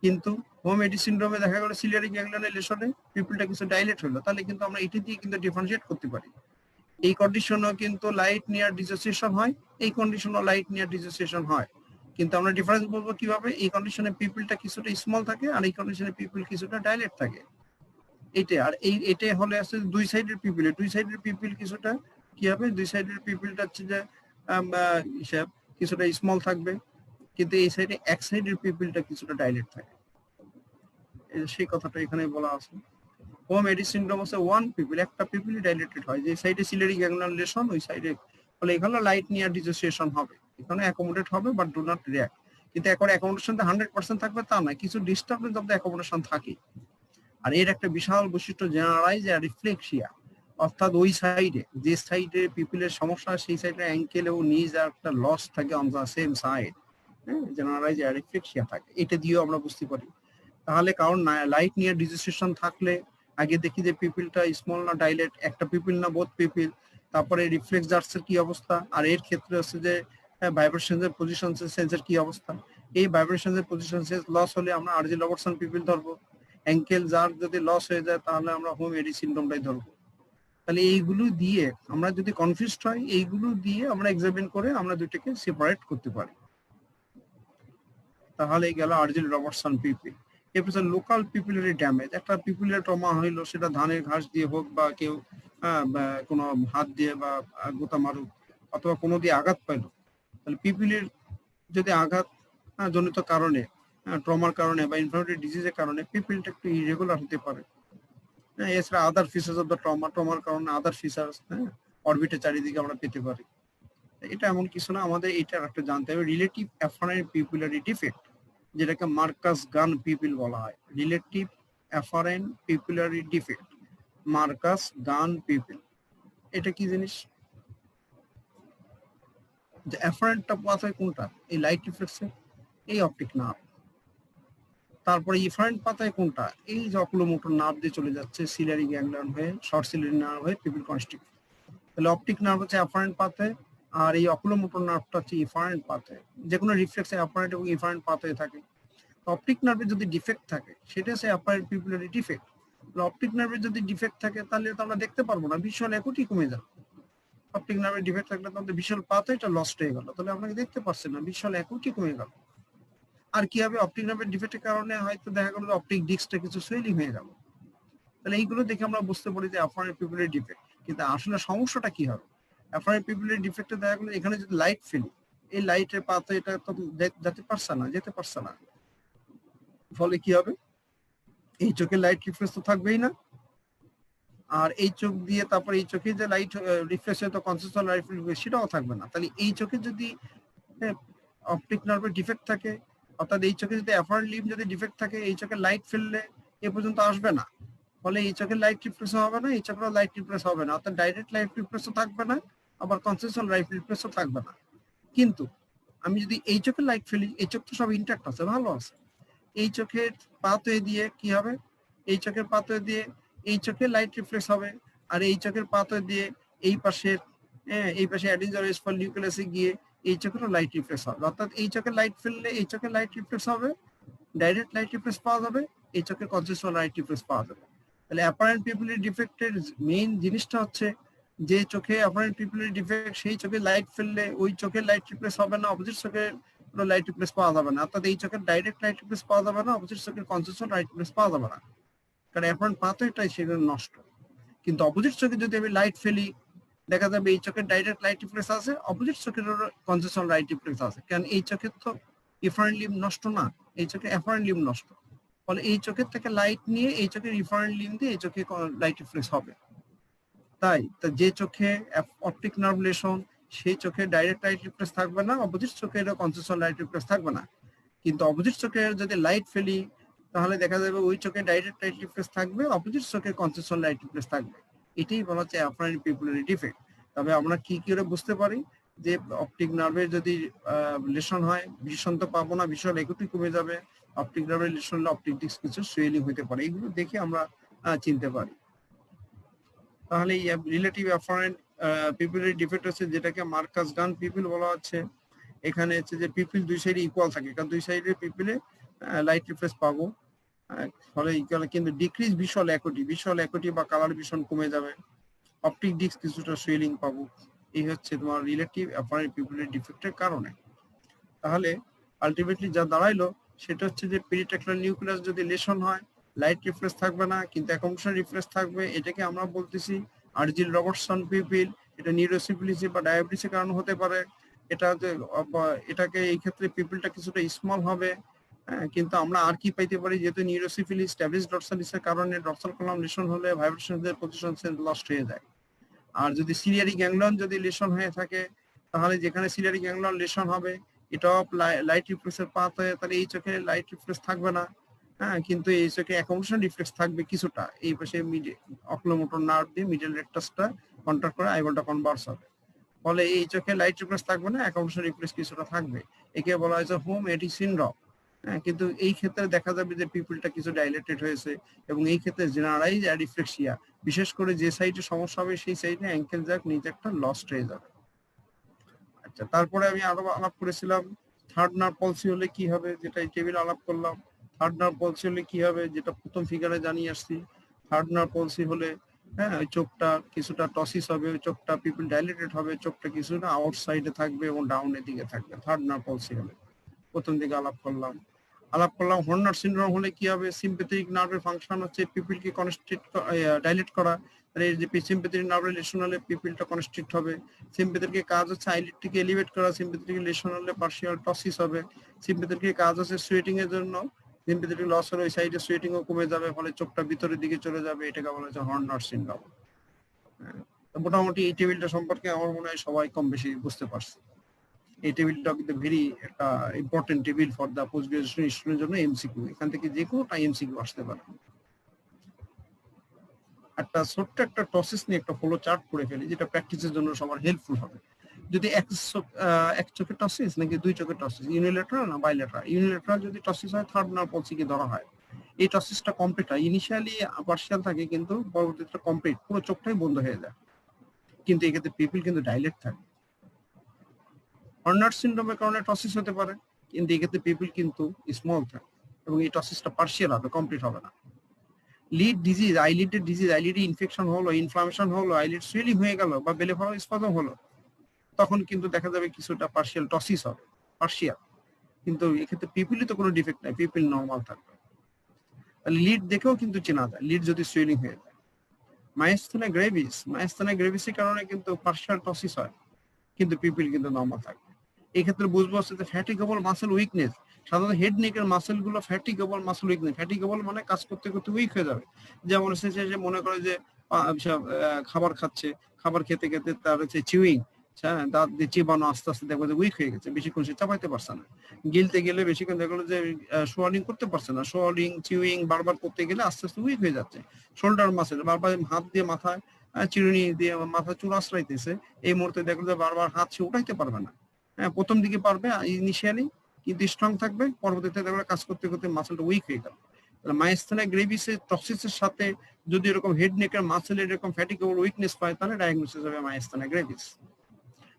কিন্তু হোম এডি সিনড্রোমে দেখা গেল সিলিয়ারি গ্যাংলিয়নের লেশনে পিপিলটা কিছু ডাইলেট হলো। তাহলে কিন্তু আমরা এটি দিয়ে কিন্তু ডিফারেন্সিয়েট করতে পারি। এই কন্ডিশনও কিন্তু লাইট নিয়ার ডিসোসিয়েশন হয়, এই কন্ডিশনও লাইট নিয়ার ডিসোসিয়েশন হয়, কিন্তু আমরা ডিফারেন্স বলবো কিভাবে? এই কন্ডিশনে পিপিলটা কিছুটা স্মল থাকে আর এই কন্ডিশনে পিপিল কিছুটা ডাইলেট থাকে। এইটা আর এটা হলে আছে দুই সাইডের পিপিল কিছুটা কি হবে? দুই সাইডের পিপিলটা হচ্ছে যে হিসাব কিছুটা স্মল থাকবে, কিন্তু এই সাইডে এক সাইডের পিপিলটা কিছুটা ডাইলেট থাকে। সেই কথাটা এখানে বলা আছে। হোম এডি সিনড্রোম হচ্ছে ওয়ান পিপিল, একটা পিপিল ডাইলেটেড হয়, যে সাইডে সিলিয়ারি গ্যাংলিয়ন লেশন ওই সাইডে, ফলে এখানে লাইট নিয়ার ডিসোসিয়েশন হবে, এখানে অ্যাকোমোডেট হবে বাট ডু নট রিঅ্যাক্ট। কিন্তু এখন অ্যাকোমোডেশন 100% থাকবে তা না, কিছু ডিস্টারবেন্স অফ দ্য অ্যাকোমোডেশন থাকে। আর এর একটা বিশাল বৈশিষ্ট্য জেনারালাইজ আর রিফ্লেক্সিয়া, অর্থাৎ ওই সাইডে, যে সাইডে পিপলের সমস্যা সেই সাইডে অ্যাঙ্কেল ও নিজ একটা লস থাকে অন দা সেম সাইড, হ্যাঁ, জেনারেলাইজ অ্যারিফ্লেক্সিয়া থাকে। এটা দিয়েও আমরা বুঝতে পারি। তাহলে কারণ লাইট নিয়ে ডিজিস্ট্রেশন থাকলে আগে দেখি যে পিপিলটা স্মল না ডাইলেট, একটা পিপিল না বোথ পিপিল, তারপরে রিফ্লেক্স জার্সের কি অবস্থা, আর এর ক্ষেত্রে হচ্ছে যে ভাইব্রেশনের পজিশন সেন্সের কি অবস্থা। এই ভাইব্রেশনের পজিশন সেন্স লস হলে আমরা আরজি রবার্টসন পিপিল ধরবো, অ্যাঙ্কেল জার যদি লস হয়ে যায় তাহলে আমরা হোম এডি সিনড্রোমটাই ধরবো। তাহলে এইগুলো দিয়ে আমরা যদি কনফিউজড হয়, এইগুলো দিয়ে আমরা এক্সামিন করে আমরা দুইটাকে সেপারেট করতে পারি। তাহলে গেল আরজিল রবার্টসন পিপিল। এরপর লোকাল পিপিলারি ড্যামেজ, একটা পিপিলারি ট্রমা হইলো, সেটা ধানের ঘাস দিয়ে হোক বা কেউ কোনো হাত দিয়ে বা গোতা মারুক অথবা কোনো দিয়ে আঘাত পাইলো, তাহলে পিপিলের যদি আঘাত জনিত কারণে, ট্রমার কারণে বা ইনফ্লামেটরি ডিজিজের কারণে পিপিলটা একটু ইরেগুলার হতে পারে। এছাড়া আদার ফিচার্স অফ দ্য ট্রমার কারণে আদার ফিচার্স অরবিটের চারিদিকে আমরা পেতে পারি। এটা এমন কিছু না, আমাদের এটা একটা জানতে হবে রিলেটিভ অ্যাফারেন্ট পিপুলারি ডিফেক্ট, যেটাকে মার্কাস গান পিপিল বলা হয়। Relative afferent pupillary defect, Marcus গান পিপিল, এটা কি জিনিস? যে অ্যাফারেন্টটা পাতায় কোনটা? এই লাইট রিফ্লেক্সে এই অপটিক নার্ভ। তারপরে ইফারেন্ট পাতায় কোনটা? এই যে অকুলোমোটর নার্ভ দিয়ে চলে যাচ্ছে সিলিয়ারি গ্যাংলিয়ন হয়ে, শর্ট সিলিয়ারি নার্ভ হয়ে পিপিল কনস্ট্রিক্ট। তাহলে অপটিক নার্ভ হচ্ছে অ্যাফারেন্ট পাতায়, আর এই অকুলোমোটর নার্ভটা হচ্ছে ইফারেন্ট পাতায়। যে কোনো রিফ্লেক্সে অ্যাফারেন্ট এবং ইফারেন্ট পাতায় থাকে। অপটিক নার্ভে যদি ডিফেক্ট থাকে সেটা হচ্ছে অ্যাফারেন্ট পিপুলারি ডিফেক্ট। অপটিক নার্ভে যদি ডিফেক্ট থাকে তাহলে তো আমরা দেখতে পারবো না, ভিজুয়াল অ্যাকুইটি কমে যাবে। অপটিক নার্ভের ডিফেক্ট থাকলে তো আমাদের ভিজুয়াল পাথওয়েটা লস্ট হয়ে গেল, তাহলে আপনাকে দেখতে পাচ্ছেন না, ভিজুয়াল অ্যাকুইটি কমে গেল। আর কি হবে? অপটিক নার্ভের ডিফেক্টের কারণে হয়তো দেখা গেল অপটিক ডিস্কটা কিছু সুয়েলিং হয়ে গেল। তাহলে এইগুলো দেখে আমরা বুঝতে পারি যে অ্যাফারেন্ট পিপুলারি ডিফেক্ট। কিন্তু আসলে সমস্যাটা কি হবে? অ্যাফারেন্ট পিপুলারি ডিফেক্টে দেখা গেল এখানে যদি লাইট ফেলি, এই লাইটের পাথওয়ে এটা তো যেতে পারছে না। ফলে কি হবে? এই চোখে লাইট রিফ্লেক্স তো থাকবেই না, আর এই চোখ দিয়ে তারপর এই চোখে যে লাইট রিফ্লেক্স হয় তো কনসেপচুয়াল লাইট রিফ্লেক্স সেটাও থাকবে না। তাহলে এই চোখে যদি অপটিক নার্ভের ডিফেক্ট থাকে, অর্থাৎ এই চোখে যদি অ্যাফারেন্ট লিম্ব যদি ডিফেক্ট থাকে, এই চোখে লাইট ফেললে এ পর্যন্ত আসবে না, ফলে এই চোখের লাইট রিফ্লেক্স হবে না, এই চোখের লাইট রিফ্লেক্স হবে না, অর্থাৎ ডাইরেক্ট লাইট রিফ্লেক্সও থাকবে না, আবার কনসেপচুয়াল লাইট রিফ্লেক্সও থাকবে না। কিন্তু আমি যদি এই চোখে লাইট ফেলি, এই চোখ তো সব ইনট্যাক্ট আছে, ভালো আছে, এই চোখের পাথওয়ে দিয়ে কি হবে? এই চোখের পাথওয়ে দিয়ে এই চোখে লাইট রিফ্লেক্স হবে, আর এই চোখের পাথওয়ে দিয়ে এই পাশের এই পাশে অ্যাডিনজার স্পল নিউক্লিয়াসে গিয়ে এই চোখেরও লাইট রিফ্লেক্স হবে। অর্থাৎ এই চোখে লাইট ফেললে এই চোখে লাইট রিফ্লেক্স হবে, ডাইরেক্ট লাইট রিফ্লেক্স পাওয়া যাবে, এই চোখে কনসেপচুয়াল লাইট রিফ্লেক্স পাওয়া যাবে। তাহলে অ্যাপারেন্ট পিপুলারি ডিফেক্টের মেইন জিনিসটা হচ্ছে যে চোখে অ্যাপারেন্ট পিপুলারি ডিফেক্ট, সেই চোখে লাইট ফেললে ওই চোখে লাইট রিফ্লেক্স হবে না, অপোজিট চোখে লাইট রিফ্লেক্স পাওয়া যাবে না, অর্থাৎ এই চোখের ডাইরেক্ট লাইট রিফ্লেক্স পাওয়া যাবে না, অপোজিট চোখের কনসেপচুয়াল লাইট রিফ্লেক্স পাওয়া যাবে না, কারণ অ্যাপারেন্ট পাথওয়েটাই সেখানে নষ্ট। কিন্তু অপোজিট চোখে যদি আমি লাইট ফেলি, দেখা যাবে এই চোখের ডাইরেক্ট লাইট রিফ্লেক্স আছে, অপোজিট চোখের কনসেপচুয়াল লাইট রিফ্লেক্স আছে, কারণ এই চোখের তো ইফারেন্ট লিম্ব নষ্ট না, এই চোখে অ্যাফারেন্ট লিম্ব নষ্ট। ফলে এই চোখের থেকে লাইট নিয়ে এই চোখের ইফারেন্ট লিম্ব দিয়ে এই চোখে লাইট রিফ্লেক্স হবে। তাই যে চোখে অপটিক নার্ভ লেশন, সেই চোখে ডাইরেক্ট লাইট রিফ্লেক্স থাকবে না, অপোজিট চোখের কনসেপচুয়াল লাইট রিফ্লেক্স থাকবে না। কিন্তু অপোজিট চোখে যদি লাইট ফেলি, তাহলে দেখা যাবে ওই চোখে ডাইরেক্ট লাইট রিফ্লেক্স থাকবে, অপোজিট চোখে কনসেপচুয়াল লাইট রিফ্লেক্স থাকবে। এটাই বলা হচ্ছে অ্যাপারেন্ট পিপুলারি ডিফেক্ট। তবে আমরা কি করে বুঝতে পারি যে অপটিক নার্ভের যদি লেশন হয়, ভিশন তো পাবো না, ভিশন একুটি কমে যাবে, অপটিক নার্ভের লেশন হলে অপটিক ডিস্ক কিছু সুয়েলিং হতে পারে, এগুলো দেখে আমরা চিনতে পারি। তাহলে এই রিলেটিভ অ্যাফারেন্ট পিপুলারি ডিফেক্ট হচ্ছে যেটাকে মার্কাস গান পিপিল বলা হচ্ছে। এখানে হচ্ছে যে পিপিল দুই সাইডে ইকুয়াল থাকে, কারণ দুই সাইডে পিপিলে লাইট রিফ্লেক্স পাবো, ফলে ইকুয়াল, কিন্তু ডিক্রিজ ভিজুয়াল অ্যাকুইটি বা কালার ভিশন কমে যাবে, অপটিক ডিস্ক কিছুটা সুয়েলিং পাবো। এই হচ্ছে তোমার রিলেটিভ অ্যাফারেন্ট পিপুলারি ডিফেক্টের কারণে। তাহলে আলটিমেটলি যা দাঁড়াইলো সেটা হচ্ছে যে পেরিটেক্টাল নিউক্লিয়াস যদি লেশন হয়, লাইট রিফ্লেক্স থাকবে না, কিন্তু অ্যাকমোশন রিফ্লেক্স থাকবে, এটাকে আমরা বলতেছি আরজিল রবার্টসন পিপিল। এটা নিউরোসিফিলিসিস বা ডায়াবেটিসের কারণে হতে পারে। এটাকে এই ক্ষেত্রে পিপিলটা কিছুটা স্মল হবে, কিন্তু আমরা আর কি পাইতে পারি, যেহেতু নিউরোসিফিলিস স্ট্যাবলিশ ডরসালিসের কারণে ডরসাল কলাম লেশন হলে ভাইব্রেশনের পজিশন সেন্স লস্ট হয়ে যায়। আর যদি সিলিয়ারি গ্যাংলিয়ন যদি লেশন হয়ে থাকে, তাহলে যেখানে সিলিয়ারি গ্যাংলিয়ন লেশন হবে, এটাও লাইট রিফ্লেক্সের পাথ হয়ে, তাহলে এই চোখে লাইট রিফ্লেক্স থাকবে না, হ্যাঁ, কিন্তু এই চোখে অ্যাকমোডেশন রিফ্লেক্স থাকবে কিছুটা, এই পাশে অকুলোমোটর নার্ভ দিয়ে মিডল রেকটাসটা কন্ট্রাক্ট করে আইবলটা কনভার্স হবে, ফলে এই চোখে লাইট রিফ্লেক্স থাকবে না, অ্যাকমোডেশন রিফ্লেক্স কিছুটা থাকবে। একে বলা হয়েছে হোম এটি সিনড্রোম। হ্যাঁ, কিন্তু এই ক্ষেত্রে দেখা যাবে যে পিপলটা কিছু ডাইলেটেড হয়েছে, এবং এই ক্ষেত্রে জেনারেলাইজ রিফ্লেক্সিয়া, বিশেষ করে যে সাইডে সমস্যা হবে সেই সাইডে অ্যাঙ্কেল জ্যাক নিচেরটা লস্ট হয়ে যাবে। আচ্ছা, তারপরে আমি আরো আলাপ করেছিলাম থার্ড নার্ভ পলসি হলে কি হবে, যেটা এই টেবিল আলাপ করলাম। থার্ড নার্ভ পলসি হলে কি হবে, যেটা প্রথম ফিগারে জানিয়ে আসছি। থার্ড নার্ভ পলসি হলে হ্যাঁ, ওই চোখটা কিছুটা টসিস হবে, ওই চোখটা পিপল ডাইলেটেড হবে, চোখটা কিছুটা আউটসাইডে থাকবে এবং ডাউনের দিকে থাকবে থার্ড নার্ভ পলসি হলে। প্রথম দিকে আলাপ করলাম হর্নার সিনড্রোম হলে কি হবে, সিম্প্যাথেটিক নার্ভের ফাংশন হচ্ছে পিপলকে কনস্ট্রিক্ট ডাইলেট করা, এই যে সিম্প্যাথেটিক নার্ভ রিলেশন হলে পিপলটা কনস্ট্রিক্ট হবে। সিম্প্যাথেটিক কাজ হচ্ছে আইলিডটিকে এলিভেট করা, সিম্প্যাথেটিক রিলেশন হলে পার্শিয়াল টসিস হবে। সিম্প্যাথেটিক কাজ হচ্ছে সুয়েটিং এর জন্য, সিম্প্যাথেটিক লস হলে ওই সাইডে সুয়েটিংও কমে যাবে, ফলে চোখটা ভিতরের দিকে চলে যাবে, এটাকে বলা হচ্ছে হর্নার সিনড্রোম। মোটামুটি এই টেবিলটা সম্পর্কে আমার মনে হয় সবাই কম বেশি বুঝতে পারছে। এই টেবিলটা কিন্তু ভেরি একটা important table for the post graduation স্টুডেন্টের জন্য এমসিকিউ, এখান থেকে যে কোনোটা এমসিকিউ আসতে পারে। একটা ছোট্ট একটা টসিস নিয়ে একটা ফলো চার্ট করে ফেলি, যেটা প্র্যাকটিসের জন্য সবার হেল্পফুল হবে। যদি এক চোখের টসিস নাকি দুই চোখের টসিস, ইউনিল্যাটারাল না বাইল্যাটারাল? ইউনিল্যাটারাল যদি টসিস হয় থার্ড নার্ভ পলসিকে ধরা হয়। এই টসিসটা কমপ্লিট হয়, ইনিশিয়ালি পার্শিয়াল থাকে কিন্তু পরবর্তীতে কমপ্লিট, পুরো চোখটাই বন্ধ হয়ে যায়, কিন্তু এক্ষেত্রে পিপল কিন্তু ডাইলেট থাকে। হর্নার সিনড্রোমের কারণে টসিস হতে পারে, কিন্তু এক্ষেত্রে পিপল কিন্তু স্মল থাকে এবং এই টসিসটা পার্শিয়াল হবে, কমপ্লিট হবে না। লিড ডিজিজ, আইলিডের ডিজিজ, আইলিডে ইনফেকশন হলো, ইনফ্লামেশন হলো, আইলিড সুয়েলিং হয়ে গেল বা বেলে ফেলা স্পাজম হলো, তখন কিন্তু দেখা যাবে কিছুটা পার্শিয়াল টসিস হবে, পার্শিয়াল। কিন্তু এক্ষেত্রে পিপলই তো কোনো ডিফেক্ট নাই, পিপল নর্মাল থাকবে। তাহলে লিড দেখেও কিন্তু চেনা যায় লিড যদি সুয়েলিং হয়ে যায়। মায়াস্থেনা গ্রেভিসের কারণে কিন্তু পার্শিয়াল টসিস হয়, কিন্তু পিপল কিন্তু নর্মাল থাকবে। এই ক্ষেত্রে বুঝবো হচ্ছে যে ফ্যাটিগেবল মাসেল উইকনেস, সাধারণত হেড নেকের মাসেল গুলো ফ্যাটিগেবল মাসেল উইকনেস, ফ্যাটিগেবল মানে কাজ করতে করতে উইক হয়ে যাবে। যেমন হচ্ছে যে মনে করে যে খাবার খাচ্ছে, খাবার খেতে খেতে তার হচ্ছে চিউইং, হ্যাঁ, দাঁত দিয়ে চিবানো আস্তে আস্তে দেখবো যে উইক হয়ে গেছে, বেশিক্ষণ সে চাপাইতে পারছে না। গিলতে গেলে বেশিক্ষণ দেখলো যে সোয়ালিং করতে পারছে না, সোয়ালিং চিউইং বারবার করতে গেলে আস্তে আস্তে উইক হয়ে যাচ্ছে। শোল্ডার মাসেল বারবার হাত দিয়ে মাথায় চিরুনি দিয়ে মাথা চুল আশ্রাইতেছে, এই মুহূর্তে দেখলো যে বারবার হাত সে উঠাইতে পারবে না। হ্যাঁ, প্রথম দিকে পারবে ইনিশিয়ালি, কিন্তু স্ট্রং থাকবে, পরবর্তীতে দেখবে কাজ করতে করতে মাসেলটা উইক হয়ে গেল। মাইস্থেনা গ্রেভিসের টক্সিসের সাথে যদি এরকম হেড নেকের মাসেলের এরকম ফ্যাটিগেবল উইকনেস পায়, তাহলে ডায়াগনোসিস হবে মাইস্থেনা গ্রেভিস।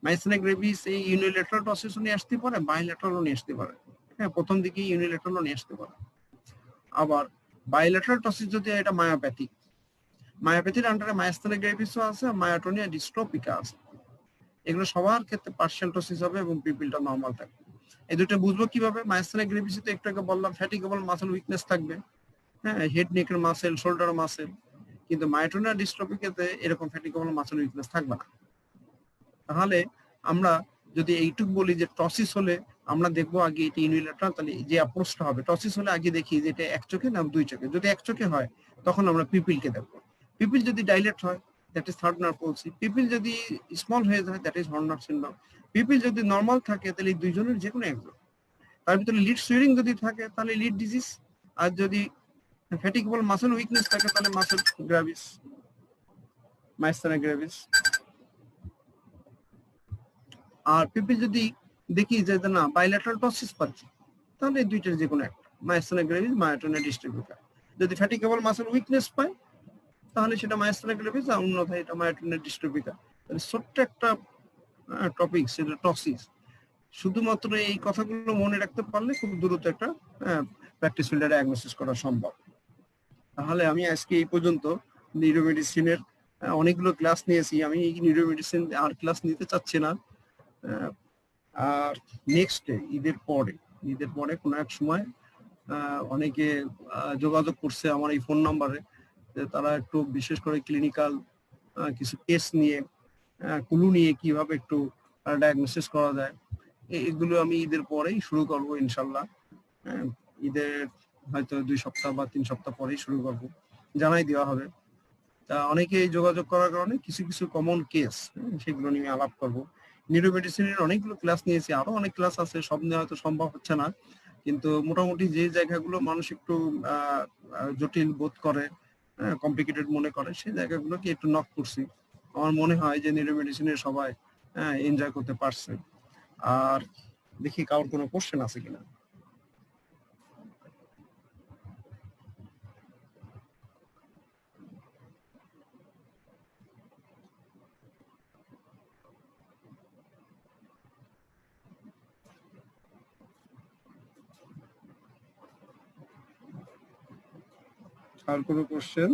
মাইস্থেনা গ্রেভিস এই ইউনিল্যাটারাল টক্সিসও নিয়ে আসতে পারে, বাইল্যাটারালও নিয়ে আসতে পারে। হ্যাঁ, প্রথম দিকে ইউনিল্যাটারালও নিয়ে আসতে পারে। আবার বাইল্যাটারাল টক্সিস যদি এটা মায়োপ্যাথির আন্ডারে মাইস্থেনা গ্রেভিসও আছে, মায়োটোনিয়া ডিস্ট্রোপিকা আছে। এগুলো সবার ক্ষেত্রে পার্শিয়াল টসিস হবে এবং পিপিলটা নর্মাল থাকবে। এই দুটো বুঝবো কিভাবে? মাইস্থেনা গ্রেভিসে একটু আগে বললাম ফ্যাটিগেবল মাসেল উইকনেস থাকবে, হ্যাঁ, হেড নেকের মাসেল, শোল্ডার মাসেল, কিন্তু মায়োটোনিয়া ডিস্ট্রফিকাতে এরকম ফ্যাটিগেবল মাসেল উইকনেস থাকবে না। তাহলে আমরা যদি এইটুকু বলি যে টসিস হলে আমরা দেখবো আগে এটি ইউনিল্যাটারাল, তাহলে যে অ্যাপ্রোচটা হবে টসিস হলে আগে দেখি যে এটা এক চোখে না দুই চোখে। যদি এক চোখে হয় তখন আমরা পিপিলকে দেখবো। পিপিল যদি ডাইলেট হয় that is third nerve পলসি, people যদি স্মল হয়ে যায় that is Honor syndrome, people যদি নর্মাল থাকে তাহলে এই দুইজনের যে কোনো একজন। তার ভিতরে লিড সুইরিং যদি থাকে তাহলে লিড ডিজিজ, আর যদি ফ্যাটিগেবল মাসেল উইকনেস থাকে তাহলে মাসেল গ্রাভিস, মাইস্থেনা গ্রাভিস। আর পিপিল যদি দেখি যে না বাইল্যাটারাল টসিস পাচ্ছি, তাহলে এই দুইটার যে কোনো একটা, মাইস্থেনা গ্রাভিস, মায়োটোনিয়া ডিস্ট্রিবিউটা। যদি ফ্যাটিগেবল মাসেল উইকনেস পায় তাহলে সেটা মাইস্থেনা গ্রাভিস, আর অন্যথায় এটা মায়োটোনিয়া ডিস্ট্রিবিউটা। তাহলে ছোট্ট একটা টপিক, সেটা টসিস। শুধুমাত্র এই কথাগুলো মনে রাখতে পারলে খুব দ্রুত একটা প্র্যাকটিস ফিল্ডে ডায়াগনোসিস করা সম্ভব। তাহলে আমি আজকে এই পর্যন্ত নিউরোমেডিসিনের অনেকগুলো ক্লাস নিয়েছি। আমি এই নিউরোমেডিসিন আর ক্লাস নিতে চাচ্ছি না। আর নেক্সট ঈদের পরে কোনো এক সময় অনেকে যোগাযোগ করছে আমার এই ফোন নাম্বারে, তারা একটু বিশেষ করে ক্লিনিক্যাল কিছু টেস্ট নিয়ে, ক্লু নিয়ে কিভাবে একটু ডায়াগনোসিস করা যায়, এগুলো আমি ঈদের পরেই শুরু করব ইনশাল্লাহ। ঈদের হয়তো 2 সপ্তাহ বা 3 সপ্তাহ পরেই শুরু করব, জানাই দেওয়া হবে। তা অনেকে যোগাযোগ করার কারণে কিছু কিছু কমন কেস সেগুলো নিয়ে আলাপ করব। নিউরোমেডিসিনের অনেকগুলো ক্লাস নিয়েছি, আরো অনেক ক্লাস আছে, সব নিয়ে হয়তো সম্ভব হচ্ছে না। কিন্তু মোটামুটি যে জায়গাগুলো মানুষ একটু জটিল বোধ করে, কমপ্লিকেটেড মনে করে, সেই জায়গাগুলোকে একটু নক করছি। আমার মনে হয় যে নিউরো মেডিসিনে সবাই এনজয় করতে পারছে। আর দেখি কারোর কোনো কোশ্চেন আছে কিনা। আর কোনো কোশ্চেন?